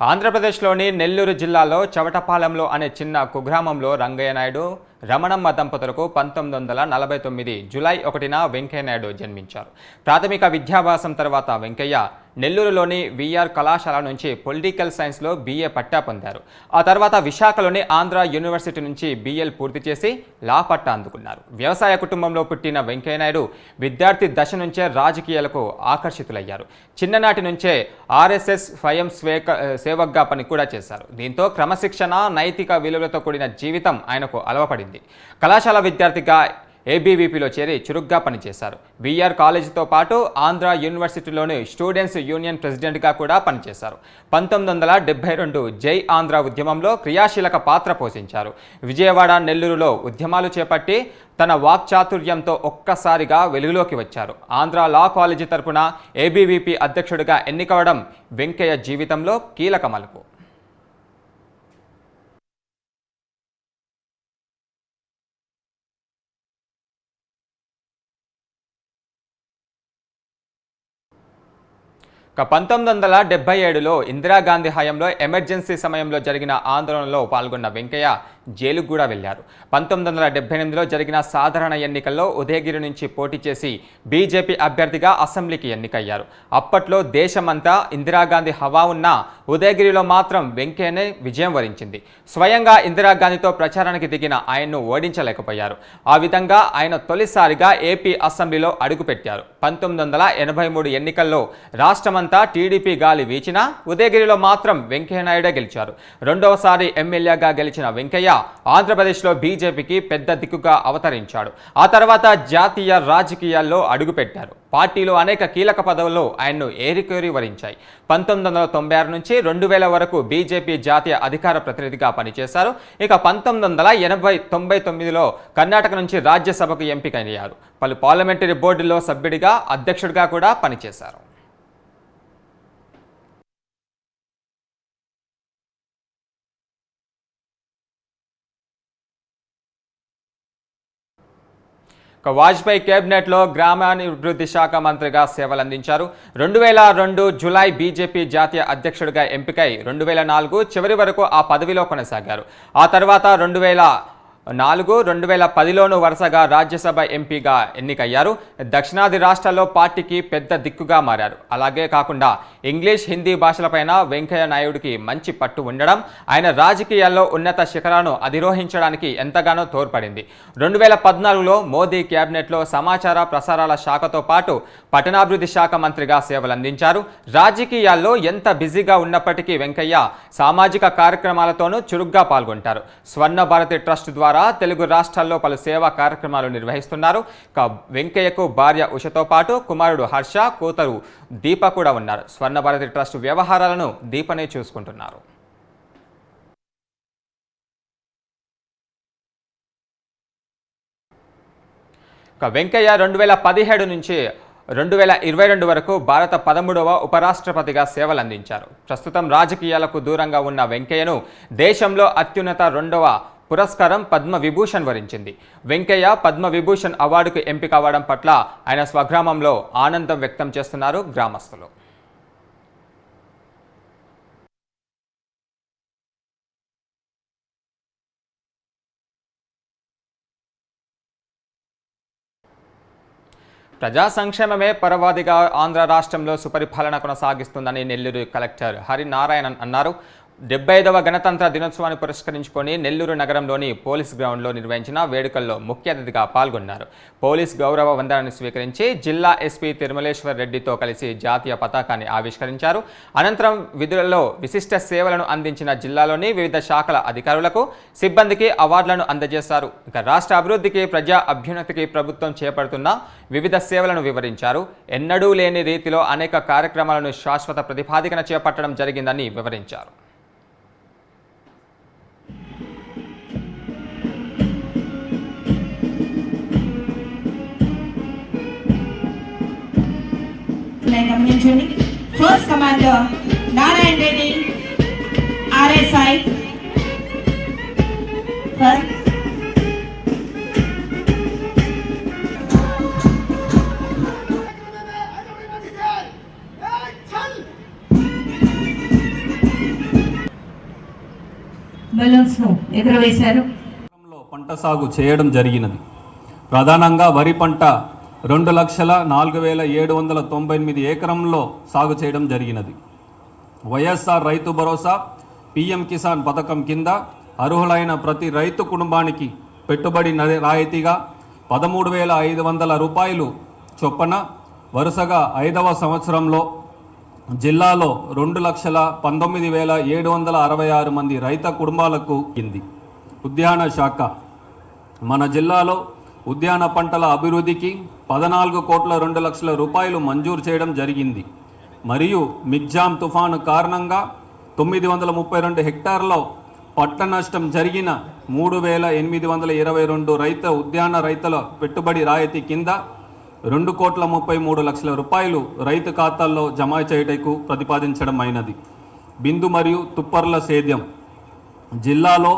ఆంధ్రప్రదేశ్లోని నెల్లూరు జిల్లాలో చవటపాలెంలో అనే చిన్న కుగ్రామంలో రంగయ్య నాయుడు రమణమ్మ దంపతులకు 1949 జూలై 1న వెంకయ్య నాయుడు జన్మించారు. ప్రాథమిక విద్యాభ్యాసం తర్వాత వెంకయ్య నెల్లూరులోని విఆర్ కళాశాల నుంచి పొలిటికల్ సైన్స్లో BA పట్టా పొందారు. ఆ తర్వాత విశాఖలోని ఆంధ్ర యూనివర్సిటీ నుంచి BL పూర్తి చేసి లా పట్టా అందుకున్నారు. వ్యవసాయ కుటుంబంలో పుట్టిన వెంకయ్య నాయుడు విద్యార్థి దశ నుంచే రాజకీయాలకు ఆకర్షితులయ్యారు. చిన్ననాటి నుంచే RSS స్వయం సేవక్గా పని కూడా చేశారు. దీంతో క్రమశిక్షణ, నైతిక విలువలతో కూడిన జీవితం ఆయనకు అలవపడింది. కళాశాల విద్యార్థిగా ABVPలో చేరి చురుగ్గా పనిచేశారు. విఆర్ కాలేజీతో పాటు ఆంధ్ర యూనివర్సిటీలోని స్టూడెంట్స్ యూనియన్ ప్రెసిడెంట్గా కూడా పనిచేశారు. 1972 జై ఆంధ్ర ఉద్యమంలో క్రియాశీలక పాత్ర పోషించారు. విజయవాడ, నెల్లూరులో ఉద్యమాలు చేపట్టి తన వాక్చాతుర్యంతో ఒక్కసారిగా వెలుగులోకి వచ్చారు. ఆంధ్ర లా కాలేజీ తరపున ABVP అధ్యక్షుడిగా ఎన్నికవడం వెంకయ్య జీవితంలో కీలక మలుపు. ఇక 1977లో ఇందిరాగాంధీ హయాంలో ఎమర్జెన్సీ సమయంలో జరిగిన ఆందోళనలో పాల్గొన్న వెంకయ్య జైలుకు కూడా వెళ్లారు. 1978లో జరిగిన సాధారణ ఎన్నికల్లో ఉదయగిరి నుంచి పోటీ చేసి బీజేపీ అభ్యర్థిగా అసెంబ్లీకి ఎన్నికయ్యారు. అప్పట్లో దేశమంతా ఇందిరాగాంధీ హవా ఉన్న ఉదయగిరిలో మాత్రం వెంకయ్యనే విజయం వరించింది. స్వయంగా ఇందిరాగాంధీతో ప్రచారానికి దిగిన ఆయన్ను ఓడించలేకపోయారు. ఆ విధంగా ఆయన తొలిసారిగా ఏపీ అసెంబ్లీలో అడుగుపెట్టారు. 1983 ఎన్నికల్లో రాష్ట్రమంతా టీడీపీ గాలి వీచినా ఉదయగిరిలో మాత్రం వెంకయ్య నాయుడే గెలిచారు. రెండవసారి ఎమ్మెల్యేగా గెలిచిన వెంకయ్య ఆంధ్రప్రదేశ్లో బీజేపీకి పెద్ద దిక్కుగా అవతరించాడు. ఆ తర్వాత జాతీయ రాజకీయాల్లో అడుగుపెట్టారు. పార్టీలో అనేక కీలక పదవుల్లో ఆయన్ను ఏరికోరి వరించాయి. 1996 నుంచి 2000 వరకు బీజేపీ జాతీయ అధికార ప్రతినిధిగా పనిచేశారు. ఇక 1999లో కర్ణాటక నుంచి రాజ్యసభకు ఎంపికయ్యారు. పలు పార్లమెంటరీ బోర్డుల్లో సభ్యుడిగా, అధ్యక్షుడిగా కూడా పనిచేశారు. వాజ్పేయి కేబినెట్లో గ్రామాభివృద్ధి శాఖ మంత్రిగా సేవలందించారు. 2002 జూలై బీజేపీ జాతీయ అధ్యక్షుడిగా ఎంపికై 2004 చివరి వరకు ఆ పదవిలో కొనసాగారు. ఆ తర్వాత 2010లోనూ వరుసగా రాజ్యసభ ఎంపీగా ఎన్నికయ్యారు. దక్షిణాది రాష్ట్రాల్లో పార్టీకి పెద్ద దిక్కుగా మారారు. అలాగే కాకుండా ఇంగ్లీష్, హిందీ భాషలపైన వెంకయ్య నాయుడికి మంచి పట్టు ఉండడం ఆయన రాజకీయాల్లో ఉన్నత శిఖరాలను అధిరోహించడానికి ఎంతగానో తోడ్పడింది. 2014లో మోదీ కేబినెట్లో సమాచార ప్రసారాల శాఖతో పాటు పట్టణాభివృద్ధి శాఖ మంత్రిగా సేవలందించారు. రాజకీయాల్లో ఎంత బిజీగా ఉన్నప్పటికీ వెంకయ్య సామాజిక కార్యక్రమాలతోనూ చురుగ్గా పాల్గొంటారు. స్వర్ణ భారతి ట్రస్ట్ ద్వారా తెలుగు రాష్ట్రాల్లో పలు సేవా కార్యక్రమాలు నిర్వహిస్తున్నారు. వెంకయ్యకు భార్య ఉషతో పాటు కుమారుడు హర్ష, కూతురు దీప కూడా ఉన్నారు. స్వర్ణ భారతి ట్రస్ట్ వ్యవహారాలను దీపనే చూసుకుంటున్నారు. వెంకయ్య 2017 నుంచి 2022 వరకు భారత 13వ ఉపరాష్ట్రపతిగా సేవలందించారు. ప్రస్తుతం రాజకీయాలకు దూరంగా ఉన్న వెంకయ్యను దేశంలో అత్యున్నత 2వ పురస్కారం పద్మవిభూషణ్ వరించింది. వెంకయ్య పద్మవిభూషణ్ అవార్డుకు ఎంపిక అవ్వడం పట్ల ఆయన స్వగ్రామంలో ఆనందం వ్యక్తం చేస్తున్నారు గ్రామస్తులు. ప్రజా సంక్షేమమే పరవాదిగా ఆంధ్ర రాష్ట్రంలో సుపరిపాలన కొనసాగిస్తుందని నెల్లూరు కలెక్టర్ హరినారాయణన్ అన్నారు. 75వ గణతంత్ర దినోత్సవాన్ని పురస్కరించుకొని నెల్లూరు నగరంలోని పోలీస్ గ్రౌండ్లో నిర్వహించిన వేడుకల్లో ముఖ్య అతిథిగా పాల్గొన్నారు. పోలీస్ గౌరవ వందనాన్ని స్వీకరించి జిల్లా ఎస్పీ తిరుమలేశ్వర్ రెడ్డితో కలిసి జాతీయ పతాకాన్ని ఆవిష్కరించారు. అనంతరం విధులలో విశిష్ట సేవలను అందించిన జిల్లాలోని వివిధ శాఖల అధికారులకు, సిబ్బందికి అవార్డులను అందజేశారు. ఇక రాష్ట్ర అభివృద్ధికి, ప్రజా అభ్యున్నతికి ప్రభుత్వం చేపడుతున్న వివిధ సేవలను వివరించారు. ఎన్నడూ లేని రీతిలో అనేక కార్యక్రమాలను శాశ్వత ప్రతిపాదికన చేపట్టడం జరిగిందని వివరించారు. First Commander Narayan Reddy, RSI. First. ఎగురవేశారు. పంట సాగు చేయడం జరిగినది. ప్రధానంగా వరి పంట 2,04,798 ఎకరంలో సాగు చేయడం జరిగినది. వైఎస్ఆర్ రైతు భరోసా పిఎం కిసాన్ పథకం కింద అర్హులైన ప్రతి రైతు కుటుంబానికి పెట్టుబడి రాయితీగా 13,500 రూపాయలు చొప్పున వరుసగా 5వ సంవత్సరంలో జిల్లాలో 2,19,766 మంది రైత కుటుంబాలకు కింది. ఉద్యాన శాఖ మన జిల్లాలో ఉద్యాన పంటల అభివృద్ధికి 14,02,00,000 రూపాయలు మంజూరు చేయడం జరిగింది. మరియు మిగ్జామ్ తుఫాను కారణంగా 932 హెక్టార్లో పంట నష్టం జరిగిన 3,822 ఉద్యాన రైతుల పెట్టుబడి రాయితీ కింద 2,33,00,000 రూపాయలు రైతు ఖాతాల్లో జమ చేయటకు ప్రతిపాదించడం అయినది. బిందు మరియు తుప్పర్ల సేద్యం జిల్లాలో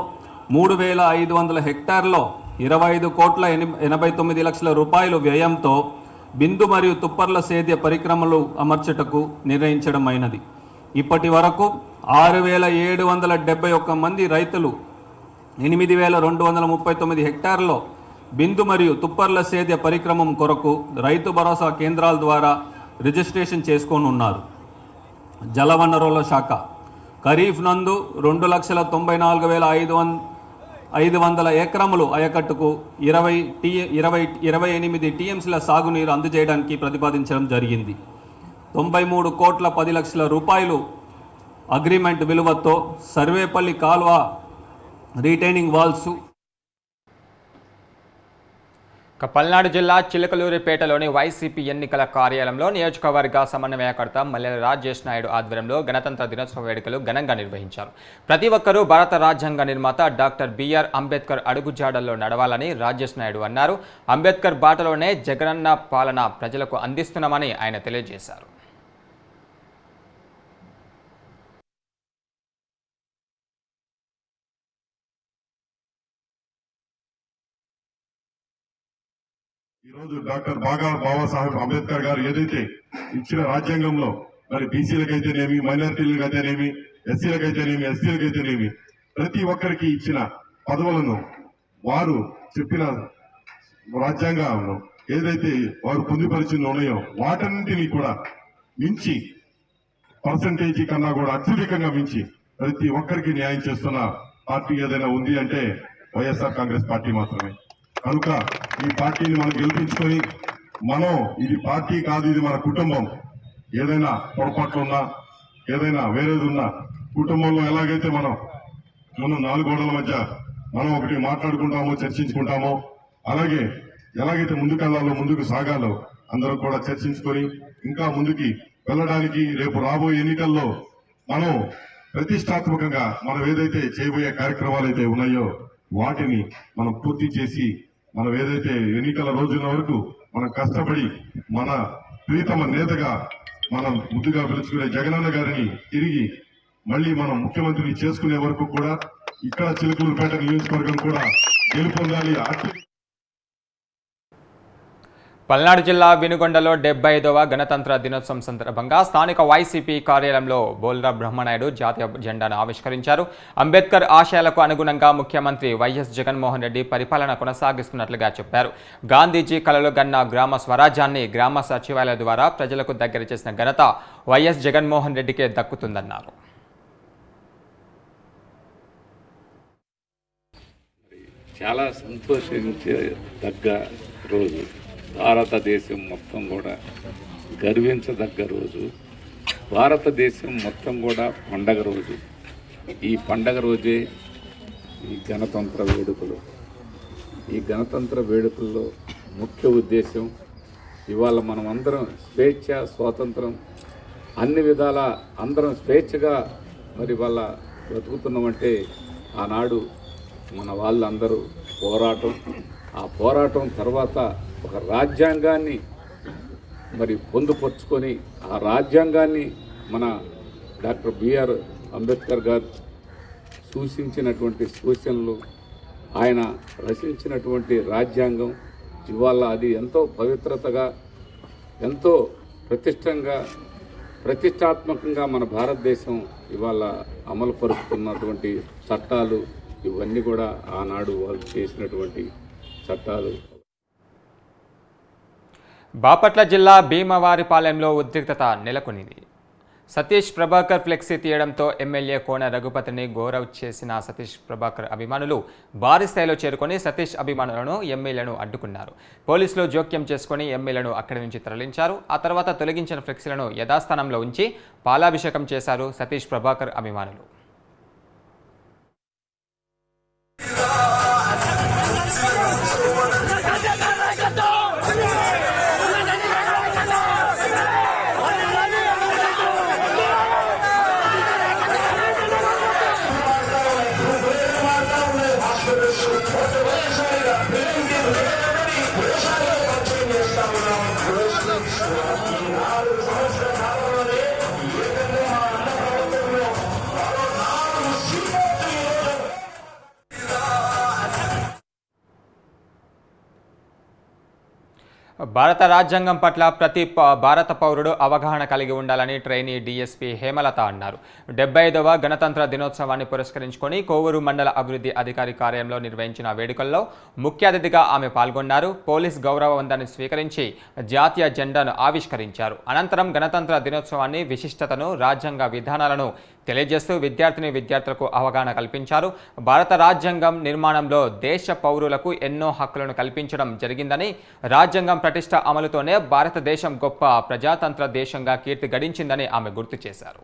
3,500 హెక్టార్లో 25,89,00,000 రూపాయలు వ్యయంతో బిందు మరియు తుప్పర్ల సేద్య పరిక్రమలు అమర్చటకు నిర్ణయించడం అయినది. ఇప్పటి వరకు 6,771 మంది రైతులు 8,239 హెక్టార్లో బిందు మరియు తుప్పర్ల సేద్య పరిక్రమం కొరకు రైతు భరోసా కేంద్రాల ద్వారా రిజిస్ట్రేషన్ చేసుకొని ఉన్నారు. జలవనరుల శాఖ ఖరీఫ్ నందు 2,94,500 ఎకరములు ఆయకట్టుకు 28 టీఎంసీల సాగునీరు అందజేయడానికి ప్రతిపాదించడం జరిగింది. 93,10,00,000 రూపాయలు అగ్రిమెంట్ విలువతో సర్వేపల్లి కాల్వ రీటైనింగ్ వాల్స్. పల్నాడు జిల్లా చిలకలూరిపేటలోని వైసీపీ ఎన్నికల కార్యాలయంలో నియోజకవర్గ సమన్వయకర్త మల్లెల రాజేష్ నాయుడు ఆధ్వర్యంలో గణతంత్ర దినోత్సవ వేడుకలు ఘనంగా నిర్వహించారు. ప్రతి ఒక్కరూ భారత రాజ్యాంగ నిర్మాత డాక్టర్ బిఆర్ అంబేద్కర్ అడుగుజాడల్లో నడవాలని రాజేష్ నాయుడు అన్నారు. అంబేద్కర్ బాటలోనే జగనన్న పాలన ప్రజలకు అందిస్తున్నామని ఆయన తెలియజేశారు. ఈరోజు డాక్టర్ బాబాసాహెబ్ అంబేద్కర్ గారు ఏదైతే ఇచ్చిన రాజ్యాంగంలో మరి బీసీలకైతేనేమి, మైనారిటీలకైతేనేమి, ఎస్సీలకైతేనేమి, ఎస్టీలకైతేనేమి ప్రతి ఒక్కరికి ఇచ్చిన పదవులను వారు చెప్పిన రాజ్యాంగంలో ఏదైతే వారు పొందుపరిచిన ఉన్నాయో వాటన్నింటినీ కూడా మించి పర్సంటేజీ కన్నా కూడా అత్యధికంగా మించి ప్రతి ఒక్కరికి న్యాయం చేస్తున్న పార్టీ ఏదైనా ఉంది అంటే వైఎస్ఆర్ కాంగ్రెస్ పార్టీ మాత్రమే. కనుక ఈ పార్టీని మనం గెలిపించుకొని ఇది పార్టీ కాదు, ఇది మన కుటుంబం. ఏదైనా పొరపాట్లు ఉన్నా, ఏదైనా వేరేది ఉన్నా కుటుంబంలో ఎలాగైతే మనం 4 గోడల మధ్య మనం ఒకటి మాట్లాడుకుంటామో, చర్చించుకుంటామో, అలాగే ఎలాగైతే ముందుకు సాగాలో అందరూ కూడా చర్చించుకొని ఇంకా ముందుకి వెళ్ళడానికి రేపు రాబోయే ఎన్నికల్లో మనం ప్రతిష్టాత్మకంగా మనం ఏదైతే చేయబోయే కార్యక్రమాలు అయితే ఉన్నాయో వాటిని మనం పూర్తి చేసి మనం ఏదైతే ఎన్నికల రోజుల వరకు మనం కష్టపడి మన ప్రీతమ నేతగా మనం ముందుగా పిలుచుకునే జగనన్న గారిని తిరిగి మళ్ళీ మనం ముఖ్యమంత్రిని చేసుకునే వరకు కూడా ఇక్కడ చిలకలూరుపేట నియోజకవర్గం కూడా గెలుపొందాలి. పల్నాడు జిల్లా వినుగొండలో 75వ గణతంత్ర దినోత్సవం సందర్భంగా స్థానిక వైసీపీ కార్యాలయంలో బోల్రా బ్రహ్మనాయుడు జాతీయ జెండాను ఆవిష్కరించారు. అంబేద్కర్ ఆశయాలకు అనుగుణంగా ముఖ్యమంత్రి వైఎస్ జగన్మోహన్ రెడ్డి పరిపాలన కొనసాగిస్తున్నట్లుగా చెప్పారు. గాంధీజీ కలలు గన్న గ్రామ స్వరాజ్యాన్ని గ్రామ సచివాలయాల ద్వారా ప్రజలకు దగ్గర చేసిన ఘనత వైఎస్ జగన్మోహన్ రెడ్డికే దక్కుతుందన్నారు. చాలా సంతోషించే దగ్గ రోజు, భారతదేశం మొత్తం కూడా గర్వించదగ్గ రోజు, భారతదేశం మొత్తం కూడా పండగ రోజు. ఈ పండగ రోజే ఈ గణతంత్ర వేడుకలు. ఈ గణతంత్ర వేడుకల్లో ముఖ్య ఉద్దేశం ఇవాళ మనం అందరం స్వేచ్ఛ, స్వాతంత్రం అన్ని విధాల అందరం స్వేచ్ఛగా మరి వాళ్ళ బ్రతుకుతున్నామంటే ఆనాడు మన వాళ్ళందరూ పోరాటం, ఆ పోరాటం తర్వాత ఒక రాజ్యాంగాన్ని మరి పొందుపరుచుకొని ఆ రాజ్యాంగాన్ని మన డాక్టర్ బిఆర్ అంబేద్కర్ గారు సూచించినటువంటి సూచనలు, ఆయన రచించినటువంటి రాజ్యాంగం ఇవాళ అది ఎంతో పవిత్రతగా, ఎంతో ప్రతిష్టాత్మకంగా మన భారతదేశం ఇవాళ అమలు పరుస్తున్నటువంటి చట్టాలు ఇవన్నీ కూడా ఆనాడు వాళ్ళు చేసినటువంటి చట్టాలు. బాపట్ల జిల్లా భీమవారిపాలెంలో ఉద్రిక్తత నెలకొనింది. సతీష్ ప్రభాకర్ ఫ్లెక్సీ తీయడంతో ఎమ్మెల్యే కోన రఘుపతిని గౌరవ్ చేసిన సతీష్ ప్రభాకర్ అభిమానులు భారీ స్థాయిలో చేరుకొని సతీష్ అభిమానులను ఎమ్మెల్యేను అడ్డుకున్నారు. పోలీసులు జోక్యం చేసుకుని ఎమ్మెల్యేను అక్కడి నుంచి తరలించారు. ఆ తర్వాత తొలగించిన ఫ్లెక్సీలను యథాస్థానంలో ఉంచి పాలాభిషేకం చేశారు సతీష్ ప్రభాకర్ అభిమానులు. భారత రాజ్యాంగం పట్ల ప్రతి భారత పౌరుడు అవగాహన కలిగి ఉండాలని ట్రైనీ డీఎస్పీ హేమలత అన్నారు. 75వ గణతంత్ర దినోత్సవాన్ని పురస్కరించుకొని కోవూరు మండల అభివృద్ధి అధికారి కార్యాలయంలో నిర్వహించిన వేడుకల్లో ముఖ్య అతిథిగా ఆమె పాల్గొన్నారు. పోలీస్ గౌరవ వందనాన్ని స్వీకరించి జాతీయ జెండాను ఆవిష్కరించారు. అనంతరం గణతంత్ర దినోత్సవాన్ని విశిష్టతను, రాజ్యాంగ విధానాలను తెలియజేస్తూ విద్యార్థులకు అవగాహన కల్పించారు. భారత రాజ్యాంగం నిర్మాణంలో దేశ పౌరులకు ఎన్నో హక్కులను కల్పించడం జరిగిందని, రాజ్యాంగం ప్రతిష్ట అమలుతోనే భారతదేశం గొప్ప ప్రజాతంత్ర దేశంగా కీర్తి గడించిందని ఆమె గుర్తు చేశారు.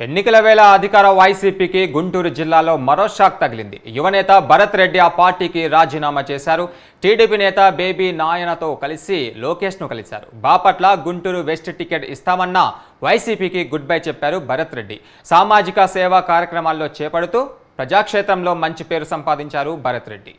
ఎన్నికల వేళ అధికార వైసీపీకి గుంటూరు జిల్లాలో మరో షాక్ తగిలింది. యువనేత భరత్ రెడ్డి ఆ పార్టీకి రాజీనామా చేశారు. టీడీపీ నేత బేబీ నాయనతో కలిసి లోకేష్ను కలిశారు. బాపట్ల, గుంటూరు వెస్ట్ టికెట్ ఇస్తామన్నా వైసీపీకి గుడ్ బై చెప్పారు భరత్ రెడ్డి. సామాజిక సేవా కార్యక్రమాల్లో చేపడుతూ ప్రజాక్షేత్రంలో మంచి పేరు సంపాదించారు భరత్ రెడ్డి.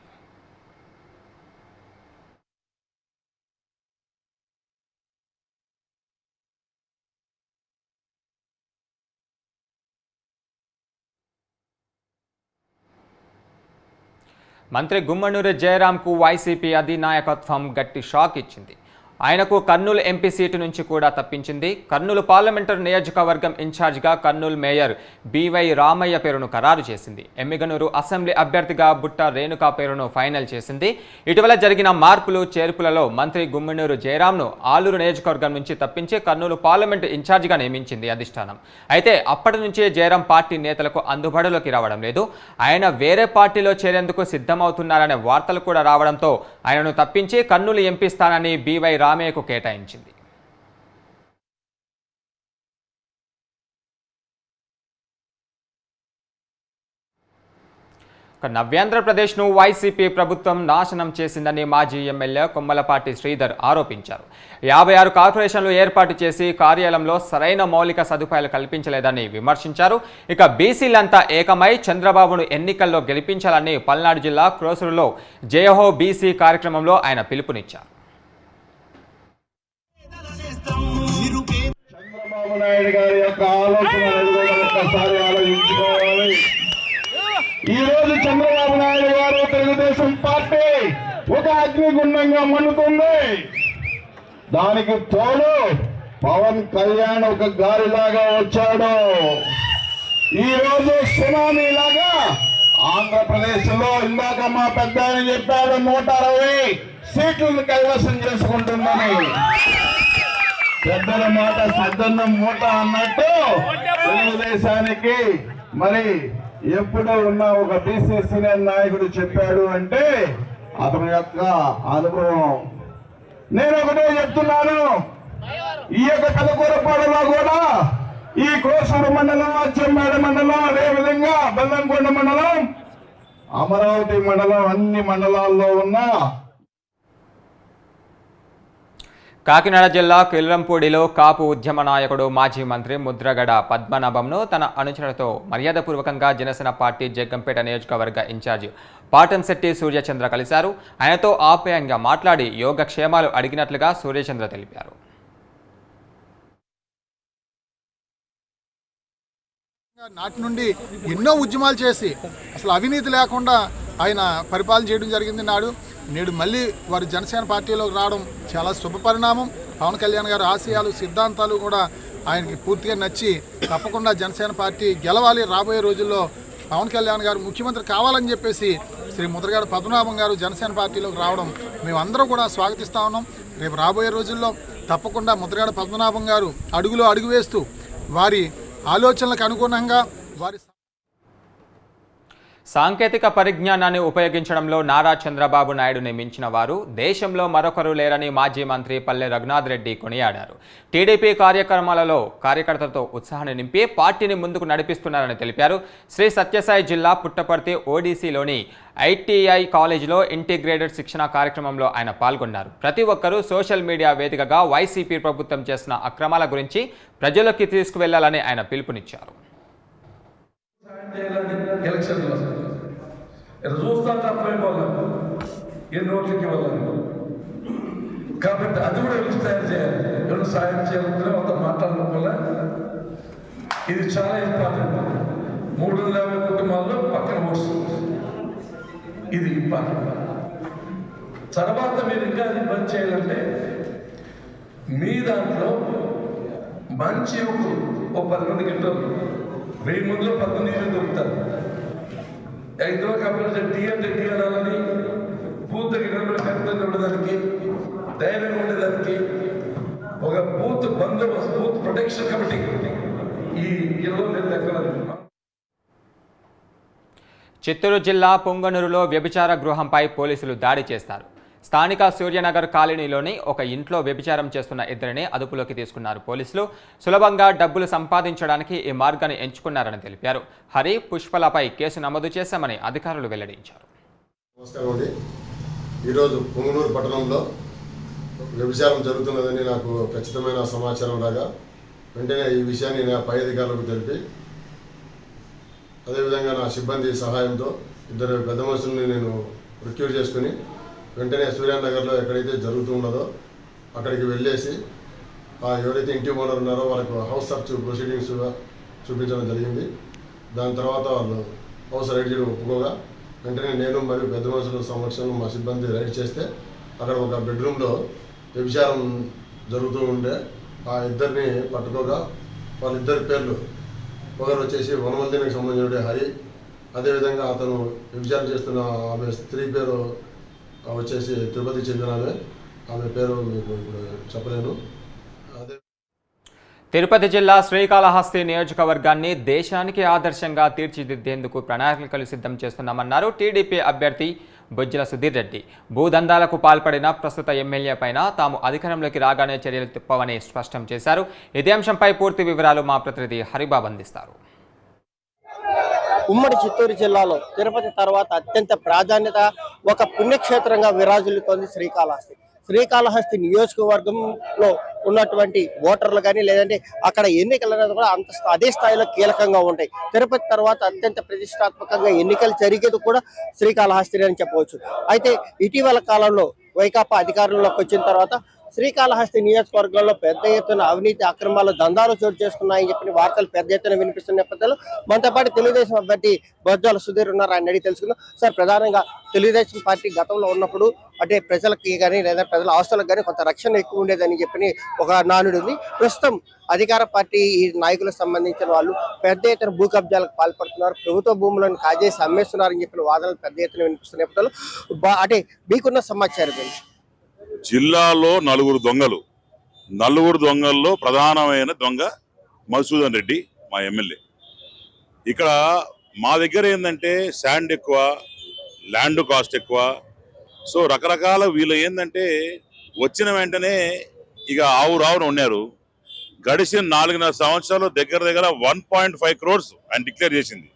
మంత్రి గుమ్మనూరు జయరాంకు వైసీపీ అధినాయకత్వం గట్టి షాక్ ఇచ్చింది. ఆయనకు కర్నూలు ఎంపీ సీటు నుంచి కూడా తప్పించింది. కర్నూలు పార్లమెంటరీ నియోజకవర్గం ఇన్ఛార్జిగా కర్నూలు మేయర్ బివై రామయ్య పేరును ఖరారు చేసింది. ఎమ్మిగనూరు అసెంబ్లీ అభ్యర్థిగా బుట్ట రేణుకా పేరును ఫైనల్ చేసింది. ఇటీవల జరిగిన మార్పులు చేర్పులలో మంత్రి గుమ్మనూరు జయరాంను ఆలూరు నియోజకవర్గం నుంచి తప్పించి కర్నూలు పార్లమెంటు ఇన్ఛార్జిగా నియమించింది అధిష్టానం. అయితే అప్పటి నుంచే జయరాం పార్టీ నేతలకు అందుబాటులోకి రావడం లేదు. ఆయన వేరే పార్టీలో చేరేందుకు సిద్ధమవుతున్నారనే వార్తలు కూడా రావడంతో ఆయనను తప్పించి కర్నూలు ఎంపీ స్థానాన్ని బివై రామయ్యకు కేటాయించింది. నవ్యాంధ్రప్రదేశ్ను వైసీపీ ప్రభుత్వం నాశనం చేసిందని మాజీ ఎమ్మెల్యే కొమ్మలపాటి శ్రీధర్ ఆరోపించారు. 56 కార్పొరేషన్లు ఏర్పాటు చేసి కార్యాలయంలో సరైన మౌలిక సదుపాయాలు కల్పించలేదని విమర్శించారు. ఇక బీసీలంతా ఏకమై చంద్రబాబును ఎన్నికల్లో గెలిపించాలని పల్నాడు జిల్లా క్రోసూరులో జయహో బీసీ కార్యక్రమంలో ఆయన పిలుపునిచ్చారు. చంద్రబాబు నాయుడు గారి యొక్క ఆలోచన ఒక్కసారి ఆలోచించుకోవాలి. ఈ రోజు చంద్రబాబు నాయుడు గారు తెలుగుదేశం పార్టీ ఒక అగ్నిగుండంగా మండుతుంది. దానికి తోడు పవన్ కళ్యాణ్ ఒక గాలిలాగా వచ్చాడు. ఈ రోజు సునామీ లాగా ఆంధ్రప్రదేశ్ లో ఇందాక మా పెద్ద ఆయన చెప్పాడు 160 సీట్లను కైవసం చేసుకుంటుందని. పెద్దల మాట సద్దన్న మూట అన్నట్టు తెలుగుదేశానికి మరి ఎప్పుడూ ఉన్న ఒక బీసీ సీనియర్ నాయకుడు చెప్పాడు అంటే అతని యొక్క అనుభవం. నేను ఒకటే చెప్తున్నాను, ఈ యొక్క కలకూరపాడులో కూడా ఈ క్రోసూరు మండలం, అచ్చెంపేట మండలం, అదేవిధంగా బెల్లంకొండ మండలం, అమరావతి మండలం, అన్ని మండలాల్లో ఉన్న కాకినాడ జిల్లా కిల్లంపూడిలో కాపు ఉద్యమ నాయకుడు మాజీ మంత్రి ముద్రగడ పద్మనాభంను తన అనుచరులతో మర్యాదపూర్వకంగా జనసేన పార్టీ జగ్గంపేట నియోజకవర్గ ఇన్ఛార్జి పాటంశెట్టి సూర్యచంద్ర కలిశారు. ఆయనతో ఆప్యాయంగా మాట్లాడి యోగక్షేమాలు అడిగినట్లుగా సూర్యచంద్ర తెలిపారు. నాటి నుండి ఎన్నో ఉద్యమాలు చేసి అసలు అవినీతి లేకుండా ఆయన పరిపాలన చేయడం జరిగింది. నేడు మళ్ళీ వారు జనసేన పార్టీలోకి రావడం చాలా శుభ పరిణామం. పవన్ కళ్యాణ్ గారి ఆశయాలు సిద్ధాంతాలు కూడా ఆయనకి పూర్తిగా నచ్చి తప్పకుండా జనసేన పార్టీ గెలవాలి. రాబోయే రోజుల్లో పవన్ కళ్యాణ్ గారు ముఖ్యమంత్రి కావాలని చెప్పేసి శ్రీ ముద్రగడ పద్మనాభం గారు జనసేన పార్టీలోకి రావడం మేమందరం కూడా స్వాగతిస్తూ ఉన్నాం. రేపు రాబోయే రోజుల్లో తప్పకుండా ముద్రగడ పద్మనాభం గారు అడుగులో అడుగు వేస్తూ వారి ఆలోచనలకు అనుగుణంగా వారి సాంకేతిక పరిజ్ఞానాన్ని ఉపయోగించడంలో నారా చంద్రబాబు నాయుడుని మించిన వారు దేశంలో మరొకరు లేరని మాజీ మంత్రి పల్లె రఘునాథ్ రెడ్డి కొనియాడారు. టీడీపీ కార్యక్రమాలలో కార్యకర్తలతో ఉత్సాహాన్ని నింపి పార్టీని ముందుకు నడిపిస్తున్నారని తెలిపారు. శ్రీ సత్యసాయి జిల్లా పుట్టపర్తి ఓడిసిలోని ఐటీఐ కాలేజీలో ఇంటిగ్రేటెడ్ శిక్షణ కార్యక్రమంలో ఆయన పాల్గొన్నారు. ప్రతి ఒక్కరూ సోషల్ మీడియా వేదికగా వైసీపీ ప్రభుత్వం చేస్తున్న అక్రమాల గురించి ప్రజల్లోకి తీసుకువెళ్లాలని ఆయన పిలుపునిచ్చారు. ఎలక్షన్లో చూస్తా అర్థమైపోవాలి ఎన్ని ఓట్లకి ఇవ్వాలని. కాబట్టి అది కూడా లిస్ట్ తయారు చేయాలి. ఎవరు సాయం చేయాలంటే అంత మాట్లాడడం వల్ల ఇది చాలా ఇంపార్టెంట్. 350 కుటుంబాల్లో పక్కన ఓట్స్ ఇది ఇంపార్టెంట్. తర్వాత మీరు ఇంకా అది బంద్ చేయాలంటే మీ దాంట్లో మంచి ఒక 10 మందికి ఇంటారు. 1000 మందిలో 19 దొరుకుతారు. 5 రోజులు కంపెనీ టీ అంటే టీ అనాలని బూత్ ఖచ్చితంగా ఉండేదానికి ధైర్యంగా ఉండేదానికి ఒక బూత్ బందోబస్తు బూత్ ప్రొటెక్షన్ కమిటీ ఈ 20 నెలలు ఎక్కలేదు. చిత్తూరు జిల్లా పొంగనూరులో వ్యభిచార గృహంపై పోలీసులు దాడి చేస్తారు. స్థానిక సూర్యనగర్ కాలనీలోని ఒక ఇంట్లో వ్యభిచారం చేస్తున్న ఇద్దరిని అదుపులోకి తీసుకున్నారు పోలీసులు. సులభంగా డబ్బులు సంపాదించడానికి ఈ మార్గాన్ని ఎంచుకున్నారని తెలిపారు. హరి, పుష్పలపై కేసు నమోదు చేశామని అధికారులు వెల్లడించారు. నమస్కారం అండి. ఈరోజు పొంగనూరు పట్టణంలో వ్యభిచారం జరుగుతున్నదని నాకు ఖచ్చితమైన సమాచారం రాగా వెంటనే ఈ విషయాన్ని నా పై అధికారులకు తెలిపి అదేవిధంగా నా సిబ్బంది సహాయంతో ఇద్దరు పెద్ద మనుషుల్ని నేను రిక్రూట్ చేసుకుని వెంటనే సూర్యానగర్లో ఎక్కడైతే జరుగుతున్నదో అక్కడికి వెళ్ళేసి ఎవరైతే ఇంటి ఓనర్ ఉన్నారో వాళ్ళకు హౌస్ సర్చ్ ప్రొసీడింగ్స్ చూపించడం జరిగింది. దాని తర్వాత వాళ్ళు హౌస్ రైడ్ చేయడం ఒప్పుకోగా వెంటనే నేను మరియు పెద్ద మనుషుల సమక్షంలో మా సిబ్బంది రైడ్ చేస్తే అక్కడ ఒక బెడ్రూమ్లో వ్యభిచారం జరుగుతూ ఉండే ఆ ఇద్దరిని పట్టుకోగా వాళ్ళిద్దరి పేర్లు ఒకరు వచ్చేసి వనవల్దినికి సంబంధించిన హరి, అదేవిధంగా అతను వ్యభిచారం చేస్తున్న ఆమె స్త్రీ పేరు వచ్చేసి తిరుపతికి చెందిన ఆమె పేరు మీకు ఇప్పుడు చెప్పలేను. అదే తిరుపతి జిల్లా శ్రీకాళహస్తి నియోజకవర్గాన్ని దేశానికి ఆదర్శంగా తీర్చిదిద్దేందుకు ప్రణాళికలు సిద్ధం చేస్తున్నామన్నారు టీడీపీ అభ్యర్థి బొజ్జల సుధీర్ రెడ్డి. భూదందాలకు పాల్పడిన ప్రస్తుత ఎమ్మెల్యే పైన తాము అధికారంలోకి రాగానే చర్యలు తిప్పవని స్పష్టం చేశారు. ఇదే అంశంపై పూర్తి వివరాలు మా ప్రతినిధి హరిబాబు అందిస్తారు. ఉమ్మడి చిత్తూరు జిల్లాలో తిరుపతి తర్వాత అత్యంత ప్రాధాన్యత ఒక పుణ్యక్షేత్రంగా విరాజిల్లుతోంది శ్రీకాళహస్తి. శ్రీకాళహస్తి నియోజకవర్గంలో ఉన్నటువంటి ఓటర్లు కానీ లేదంటే అక్కడ ఎన్నికలు అనేది కూడా అదే స్థాయిలో కీలకంగా ఉంటాయి. తిరుపతి తర్వాత అత్యంత ప్రతిష్టాత్మకంగా ఎన్నికలు జరిగేది కూడా శ్రీకాళహస్తి అని చెప్పవచ్చు. అయితే ఇటీవల కాలంలో వైకాపా అధికారంలోకి వచ్చిన తర్వాత శ్రీకాళహస్తి నియోజకవర్గంలో పెద్ద ఎత్తున అవినీతి అక్రమాలు దందాలు చోటు చేసుకున్నాయని చెప్పిన వార్తలు పెద్ద ఎత్తున వినిపిస్తున్న నేపథ్యంలో మనతో పాటు తెలుగుదేశం అభ్యర్థి బొజ్జల సుధీర్ ఉన్నారు. ఆయన అడిగి తెలుసుకుందాం. సార్, ప్రధానంగా తెలుగుదేశం పార్టీ గతంలో ఉన్నప్పుడు అంటే ప్రజలకి కానీ లేదా ప్రజల ఆస్తులకు కానీ కొంత రక్షణ ఎక్కువ ఉండేదని చెప్పి ఒక నానుడు ఉంది. ప్రస్తుతం అధికార పార్టీ ఈ నాయకులకు సంబంధించిన వాళ్ళు పెద్ద ఎత్తున భూ కబ్జాలకు పాల్పడుతున్నారు, ప్రభుత్వ భూములను కాజేసి అమ్మేస్తున్నారని చెప్పిన వాదనలు పెద్ద ఎత్తున వినిపిస్తున్న నేపథ్యంలో అంటే మీకున్న సమాచారం జిల్లాలో 4 దొంగల్లో ప్రధానమైన దొంగ మధుసూదన్ రెడ్డి మా ఎమ్మెల్యే. ఇక్కడ మా దగ్గర ఏంటంటే శాండ్ ఎక్కువ, ల్యాండ్ కాస్ట్ ఎక్కువ. సో రకరకాల వీళ్ళు ఏంటంటే వచ్చిన వెంటనే ఇక ఆవురావును ఉన్నారు. గడిచిన 4.5 సంవత్సరాలు దగ్గర 1.5 crores ఆయన డిక్లేర్ చేసింది.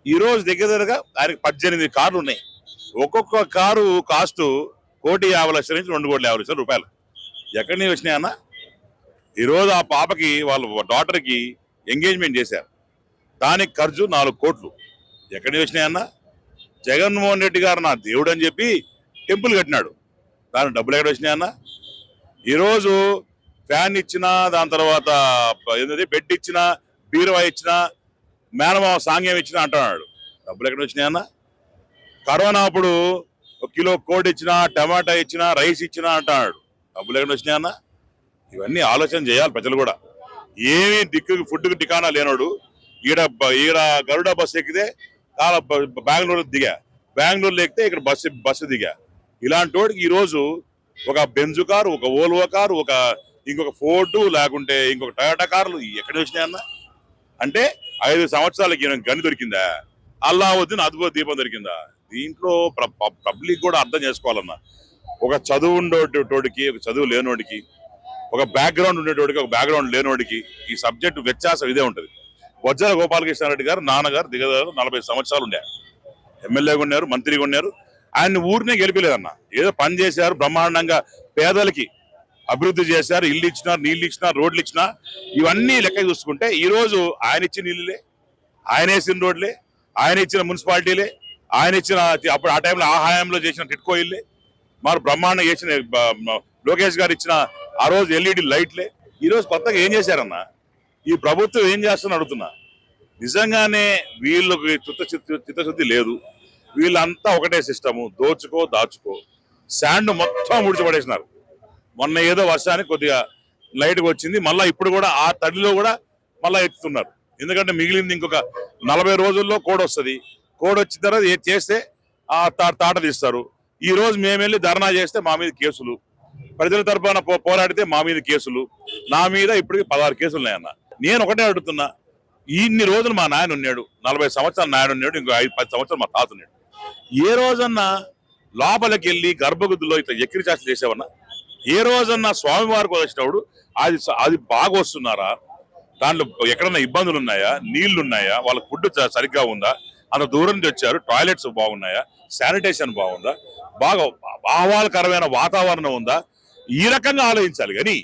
ఈరోజు దగ్గరగా ఆయనకి 18 కార్లు ఉన్నాయి. ఒక్కొక్క కారు కాస్ట్ 1,50,00,000 నుంచి 2,50,00,000 రూపాయలు. ఎక్కడి నుంచి వచ్చినాయన్న? ఈరోజు ఆ పాపకి వాళ్ళ డాటర్కి ఎంగేజ్మెంట్ చేశారు, దానికి ఖర్చు 4 కోట్లు. ఎక్కడి నుంచి వచ్చినాయన్న? జగన్మోహన్ రెడ్డి గారు నా దేవుడు అని చెప్పి టెంపుల్ కట్టినాడు, దాని డబ్బులు ఎక్కడ వచ్చినాయన్న? ఈరోజు ఫ్యాన్ ఇచ్చినా, దాని తర్వాత బెడ్ ఇచ్చినా, బీరువా ఇచ్చినా, మేనమావ సాంగ్యం ఇచ్చినా అంటున్నాడు, డబ్బులు ఎక్కడ వచ్చినాయన్న? కరోనా అప్పుడు ఒక కిలో కోడి ఇచ్చినా, టమాటా ఇచ్చినా, రైస్ ఇచ్చినా అంటున్నాడు. డబ్బులు ఎక్కడ వచ్చినాయి అన్న? ఇవన్నీ ఆలోచన చేయాలి ప్రజలు కూడా. ఏమి ఫుడ్కి టికానా లేనోడు ఈడ గరుడ బస్సు ఎక్కితే బెంగళూరు దిగా, బెంగళూరులో ఎక్కితే ఇక్కడ బస్సు దిగా. ఇలాంటి వాడికి ఈరోజు ఒక బెంజు కారు, ఒక ఓల్వో కారు, ఇంకొక ఫోర్డు, లేకుంటే ఇంకొక టయోటా కార్లు ఎక్కడ వచ్చినాయన్న? అంటే 5 సంవత్సరాలకి గని దొరికిందా? అల్లావుద్దీన్ అద్భుత దీపం దొరికిందా? దీంట్లో పబ్లిక్ కూడా అర్థం చేసుకోవాలన్నా. ఒక చదువు ఉండేటోడికి, ఒక చదువు లేనోడికి, ఒక బ్యాక్గ్రౌండ్ ఉండేటోడికి, ఒక బ్యాక్గ్రౌండ్ లేనోడికి ఈ సబ్జెక్టు వ్యత్యాసం ఇదే ఉంటుంది. బొజ్జల గోపాలకృష్ణారెడ్డి గారు నాన్నగారు దిగదారు 40 సంవత్సరాలు ఉండే ఎమ్మెల్యేగా ఉన్నారు, మంత్రిగా ఉన్నారు. ఆయన్ని ఊరినే గెలిపలేదన్న. ఏదో పని చేశారు బ్రహ్మాండంగా, పేదలకి అభివృద్ధి చేశారు, ఇల్లు ఇచ్చినారు, నీళ్ళు ఇచ్చినారు, రోడ్లు ఇచ్చినా. ఇవన్నీ లెక్క చూసుకుంటే ఈరోజు ఆయన ఇచ్చిన ఇల్లులే, ఆయన వేసిన రోడ్లే, ఆయన ఇచ్చిన మున్సిపాలిటీలే, ఆయన ఇచ్చిన అప్పుడు ఆ టైంలో ఆ హయాంలో చేసిన టిట్కో ఇల్లే, మరి బ్రహ్మాండం చేసిన లోకేష్ గారు ఇచ్చిన ఆ రోజు ఎల్ఈడి లైట్లే. ఈరోజు కొత్తగా ఏం చేశారన్న? ఈ ప్రభుత్వం ఏం చేస్తుందని అడుగుతున్నా. నిజంగానే వీళ్ళకి చిత్తశుద్ధి లేదు. వీళ్ళంతా ఒకటే సిస్టము, దోచుకో దాచుకో. శాండ్ మొత్తం ముడిచిపడేసినారు. మొన్న ఏదో వర్షానికి కొద్దిగా లైట్గా వచ్చింది, మళ్ళీ ఇప్పుడు కూడా ఆ తడిలో కూడా మళ్ళీ ఎత్తుతున్నారు. ఎందుకంటే మిగిలింది ఇంకొక 40 రోజుల్లో కోడ్ వస్తుంది. కోడ్ వచ్చిన తర్వాత చేస్తే ఆ తాట తీస్తారు. ఈ రోజు మేము వెళ్ళి ధర్నా చేస్తే మా మీద కేసులు, ప్రజల తరఫున పోరాడితే మా మీద కేసులు, నా మీద ఇప్పటికి 16 కేసులు ఉన్నాయన్న. నేను ఒకటే అడుగుతున్నా, ఇన్ని రోజులు మా నాయన ఉన్నాడు, 40 సంవత్సరాలు నాయన ఉన్నాడు, ఇంకో 5-10 సంవత్సరాలు మా తాత ఉన్నాడు. ఏ రోజన్నా లోపలికి వెళ్ళి గర్భగుద్దులో ఇట్లా ఎక్కిరి చేష్టలు చేసేవన్నా? ఏ రోజన్నా స్వామివారికి వచ్చినప్పుడు అది బాగా వస్తున్నారా? దాంట్లో ఎక్కడన్నా ఇబ్బందులు ఉన్నాయా? నీళ్లు ఉన్నాయా? వాళ్ళ ఫుడ్ సరిగ్గా ఉందా? అంత దూరం నుంచి వచ్చారు, టాయిలెట్స్ బాగున్నాయా? శానిటేషన్ బాగుందా? బాగా ఆహ్లాదకరమైన వాతావరణం ఉందా? ఈ రకంగా ఆలోచించాలి. కానీ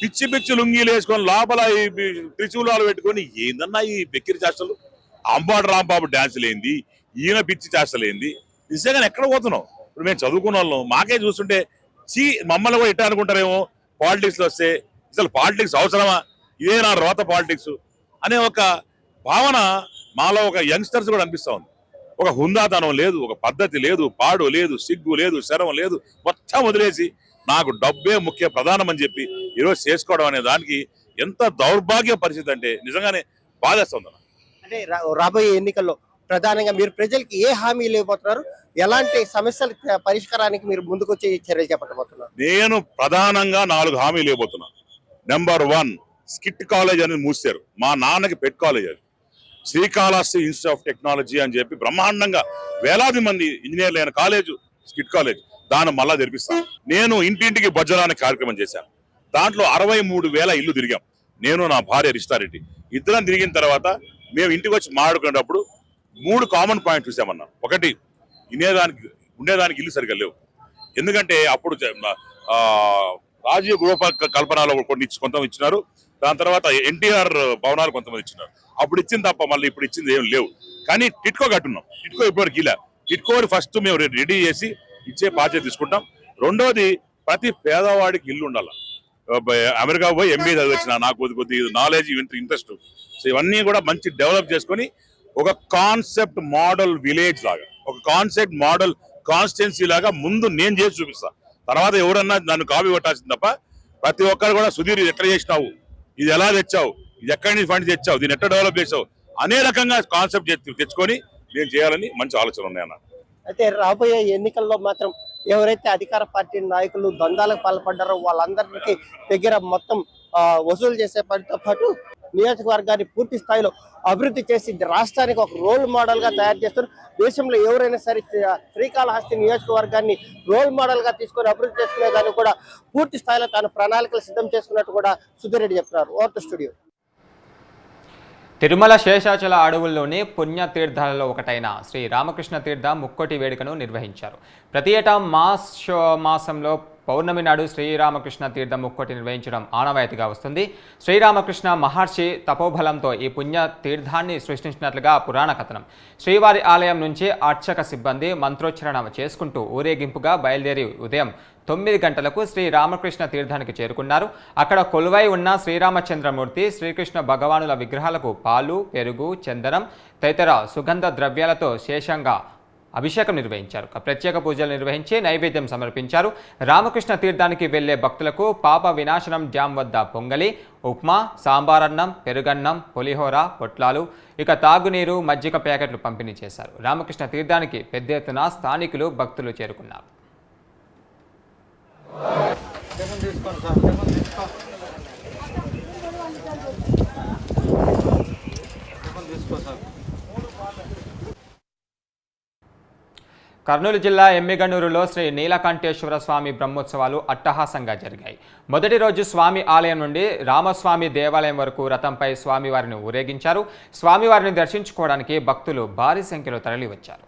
పిచ్చి పిచ్చి లుంగీలు వేసుకొని లోపల ఈ త్రిశూలాలు పెట్టుకొని ఏందన్నా ఈ బెక్కిరి చేష్టలు? అంబాడు రాంబాబు డాన్సులు ఏంది? ఈయన పిచ్చి చేష్టలు ఏంది? నిజంగా ఎక్కడ పోతున్నాం? ఇప్పుడు మేము చదువుకున్న వాళ్ళం, మాకే చూస్తుంటే మమ్మల్ని కూడా ఇట్లా అనుకుంటారేమో పాలిటిక్స్లో వస్తే. అసలు పాలిటిక్స్ అవసరమా? ఇదే నా రోత పాలిటిక్స్ అనే ఒక భావన మాలో ఒక యంగ్స్టర్స్ కూడా అనిపిస్తూ ఉంది. ఒక హుందాతనం లేదు, ఒక పద్ధతి లేదు, పాడు లేదు, సిగ్గు లేదు, శరం లేదు, మొత్తం వదిలేసి నాకు డబ్బే ముఖ్య ప్రధానం అని చెప్పి ఈరోజు చేసుకోవడం అనే దానికి ఎంత దౌర్భాగ్య పరిస్థితి అంటే నిజంగానే బాధేస్తుంది. అంటే రాబోయే ఎన్నికల్లో ప్రధానంగా మీరు ప్రజలకి ఏ హామీలు ఇవ్వబోతున్నారు? ఎలాంటి సమస్యల పరిష్కారానికి మీరు ముందుకొచ్చి చర్యలు చేపట్టబోతున్నారు? నేను ప్రధానంగా 4 హామీలు ఇవ్వబోతున్నా. నెంబర్ 1, స్కిట్ కాలేజ్ అనేది మూసారు. మా నాన్నకి పెట్ కాలేజ్ అది, శ్రీకాళహస్తి ఇన్స్టిట్యూట్ ఆఫ్ టెక్నాలజీ అని చెప్పి బ్రహ్మాండంగా వేలాది మంది ఇంజనీర్లు అయిన కాలేజ్, స్కిట్ కాలేజ్, దాన్ని మళ్ళా తెరిపిస్తాను. నేను ఇంటింటికి బొజ్జలానే కార్యక్రమం చేశాను. దాంట్లో 63,000 ఇల్లు తిరిగాం. నేను నా భార్య రిష్టారెడ్డి ఇద్దరం తిరిగిన తర్వాత మేము ఇంటికి వచ్చి మాట్లాడుకునేటప్పుడు 3 కామన్ పాయింట్ చూసామన్నా. ఒకటి, ఉండేదానికి ఇల్లు సరిగ్గా లేవు. ఎందుకంటే అప్పుడు రాజీవ్ గృహ కల్పనలో కొంత ఇచ్చినారు, దాని తర్వాత ఎన్టీఆర్ భవనాలు కొంతమంది ఇచ్చినారు. అప్పుడు ఇచ్చింది తప్ప మళ్ళీ ఇప్పుడు ఇచ్చింది ఏం లేవు. కానీ టిట్కో కట్టున్నాం. టిట్కో ఇప్పటివరకు ఇలా టిట్కోని ఫస్ట్ మేము రెడీ చేసి ఇచ్చే బాధ్యత తీసుకుంటాం. రెండోది, ప్రతి పేదవాడికి ఇల్లు ఉండాలి. అమెరికా పోయి MBA చదివించిన నాకు కొద్ది నాలెడ్జ్, ఇంట్రెస్ట్, సో ఇవన్నీ కూడా మంచి డెవలప్ చేసుకొని ఒక కాన్సెప్ట్ మోడల్ విలేజ్ లాగా, ఒక కాన్సెప్ట్ మోడల్ కాన్స్టిట్యున్సీ లాగా ముందు నేను చేసి చూపిస్తా. తర్వాత ఎవరన్నా నన్ను కాపీ కొట్టాల్సింది తప్ప ప్రతి ఒక్కరు కూడా సుధీర్ ఎట్లా చేసినావు, ఇది ఎలా తెచ్చావు, ఇది ఎక్కడి నుంచి ఫండ్ తెచ్చావు, దీన్ని ఎట్లా డెవలప్ చేసావు అనే రకంగా కాన్సెప్ట్ తెచ్చుకొని నేను చేయాలని మంచి ఆలోచన ఉన్నాయన్న. అయితే రాబోయే ఎన్నికల్లో మాత్రం ఎవరైతే అధికార పార్టీ నాయకులు దందాలకు పాల్పడ్డారో వాళ్ళందరికీ దగ్గర మొత్తం వసూలు చేసే పనితో పాటు నియోజకవర్గాన్ని పూర్తి స్థాయిలో అభివృద్ధి చేసి రాష్ట్రానికి ఒక రోల్ మోడల్ గా తయారు చేస్తున్నారు. దేశంలో ఎవరైనా సరే శ్రీకాళహస్తి నియోజకవర్గాన్ని రోల్ మోడల్ గా తీసుకొని అభివృద్ధి చేసుకునే దాన్ని కూడా పూర్తి స్థాయిలో తాను ప్రణాళికలు సిద్ధం చేసుకున్నట్టు కూడా సుధీర్ రెడ్డి చెప్తున్నారు. Over studio. తిరుమల శేషాచల అడవుల్లోని పుణ్యతీర్థాలలో ఒకటైన శ్రీ రామకృష్ణ తీర్థ ముక్కోటి వేడుకను నిర్వహించారు. ప్రతి ఏటా మాసంలో పౌర్ణమి నాడు శ్రీరామకృష్ణ తీర్థ ముక్కోటి నిర్వహించడం ఆనవాయితీగా వస్తుంది. శ్రీరామకృష్ణ మహర్షి తపోబలంతో ఈ పుణ్య తీర్థాన్ని సృష్టించినట్లుగా పురాణ కథనం. శ్రీవారి ఆలయం నుంచి అర్చక సిబ్బంది మంత్రోచ్చరణ చేసుకుంటూ ఊరేగింపుగా బయలుదేరి ఉదయం 9 గంటలకు శ్రీ రామకృష్ణ తీర్థానికి చేరుకున్నారు. అక్కడ కొలువై ఉన్న శ్రీరామచంద్రమూర్తి, శ్రీకృష్ణ భగవానుల విగ్రహాలకు పాలు, పెరుగు, చందనం తదితర సుగంధ ద్రవ్యాలతో శేషంగా అభిషేకం నిర్వహించారు. ప్రత్యేక పూజలు నిర్వహించి నైవేద్యం సమర్పించారు. రామకృష్ణ తీర్థానికి వెళ్లే భక్తులకు పాప వినాశనం డ్యాం వద్ద పొంగలి, ఉప్మా, సాంబారన్నం, పెరుగన్నం, పులిహోర, పొట్లాలు, ఇక తాగునీరు, మజ్జిగ ప్యాకెట్లు పంపిణీ చేశారు. రామకృష్ణ తీర్థానికి పెద్ద ఎత్తున స్థానికులు భక్తులు చేరుకున్నారు. కర్నూలు జిల్లా ఎమ్మిగనూరులో శ్రీ నీలకంఠేశ్వర స్వామి బ్రహ్మోత్సవాలు అట్టహాసంగా జరిగాయి. మొదటి రోజు స్వామి ఆలయం నుండి రామస్వామి దేవాలయం వరకు రథంపై స్వామివారిని ఊరేగించారు. స్వామివారిని దర్శించుకోవడానికి భక్తులు భారీ సంఖ్యలో తరలివచ్చారు.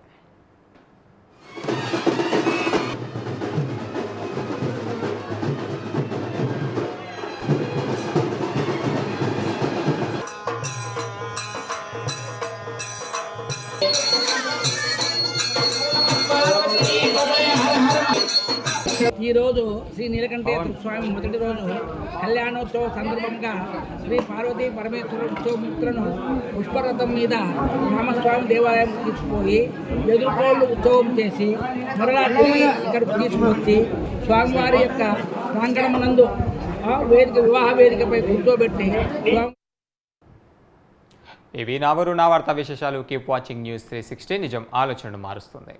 ఈరోజు శ్రీ నీలకంఠేశ్వర స్వామి మొదటి రోజు కళ్యాణోత్సవ సందర్భంగా శ్రీ పార్వతీ పరమేశ్వర ఉత్సవములను పుష్పరథం మీద రామస్వామి దేవాలయం తీసుకుపోయి ఎదుర్కోళ్ళు ఉత్సవం చేసి మరలా తిరిగి ఇక్కడికి తీసుకువచ్చి స్వామివారి యొక్క ప్రాంగణమునందు వివాహ వేదికపై కూర్చోబెట్టి ఇవి నా వార్తా విశేషాలు. Keep watching news 360. నిజం ఆలోచనను మారుస్తుంది.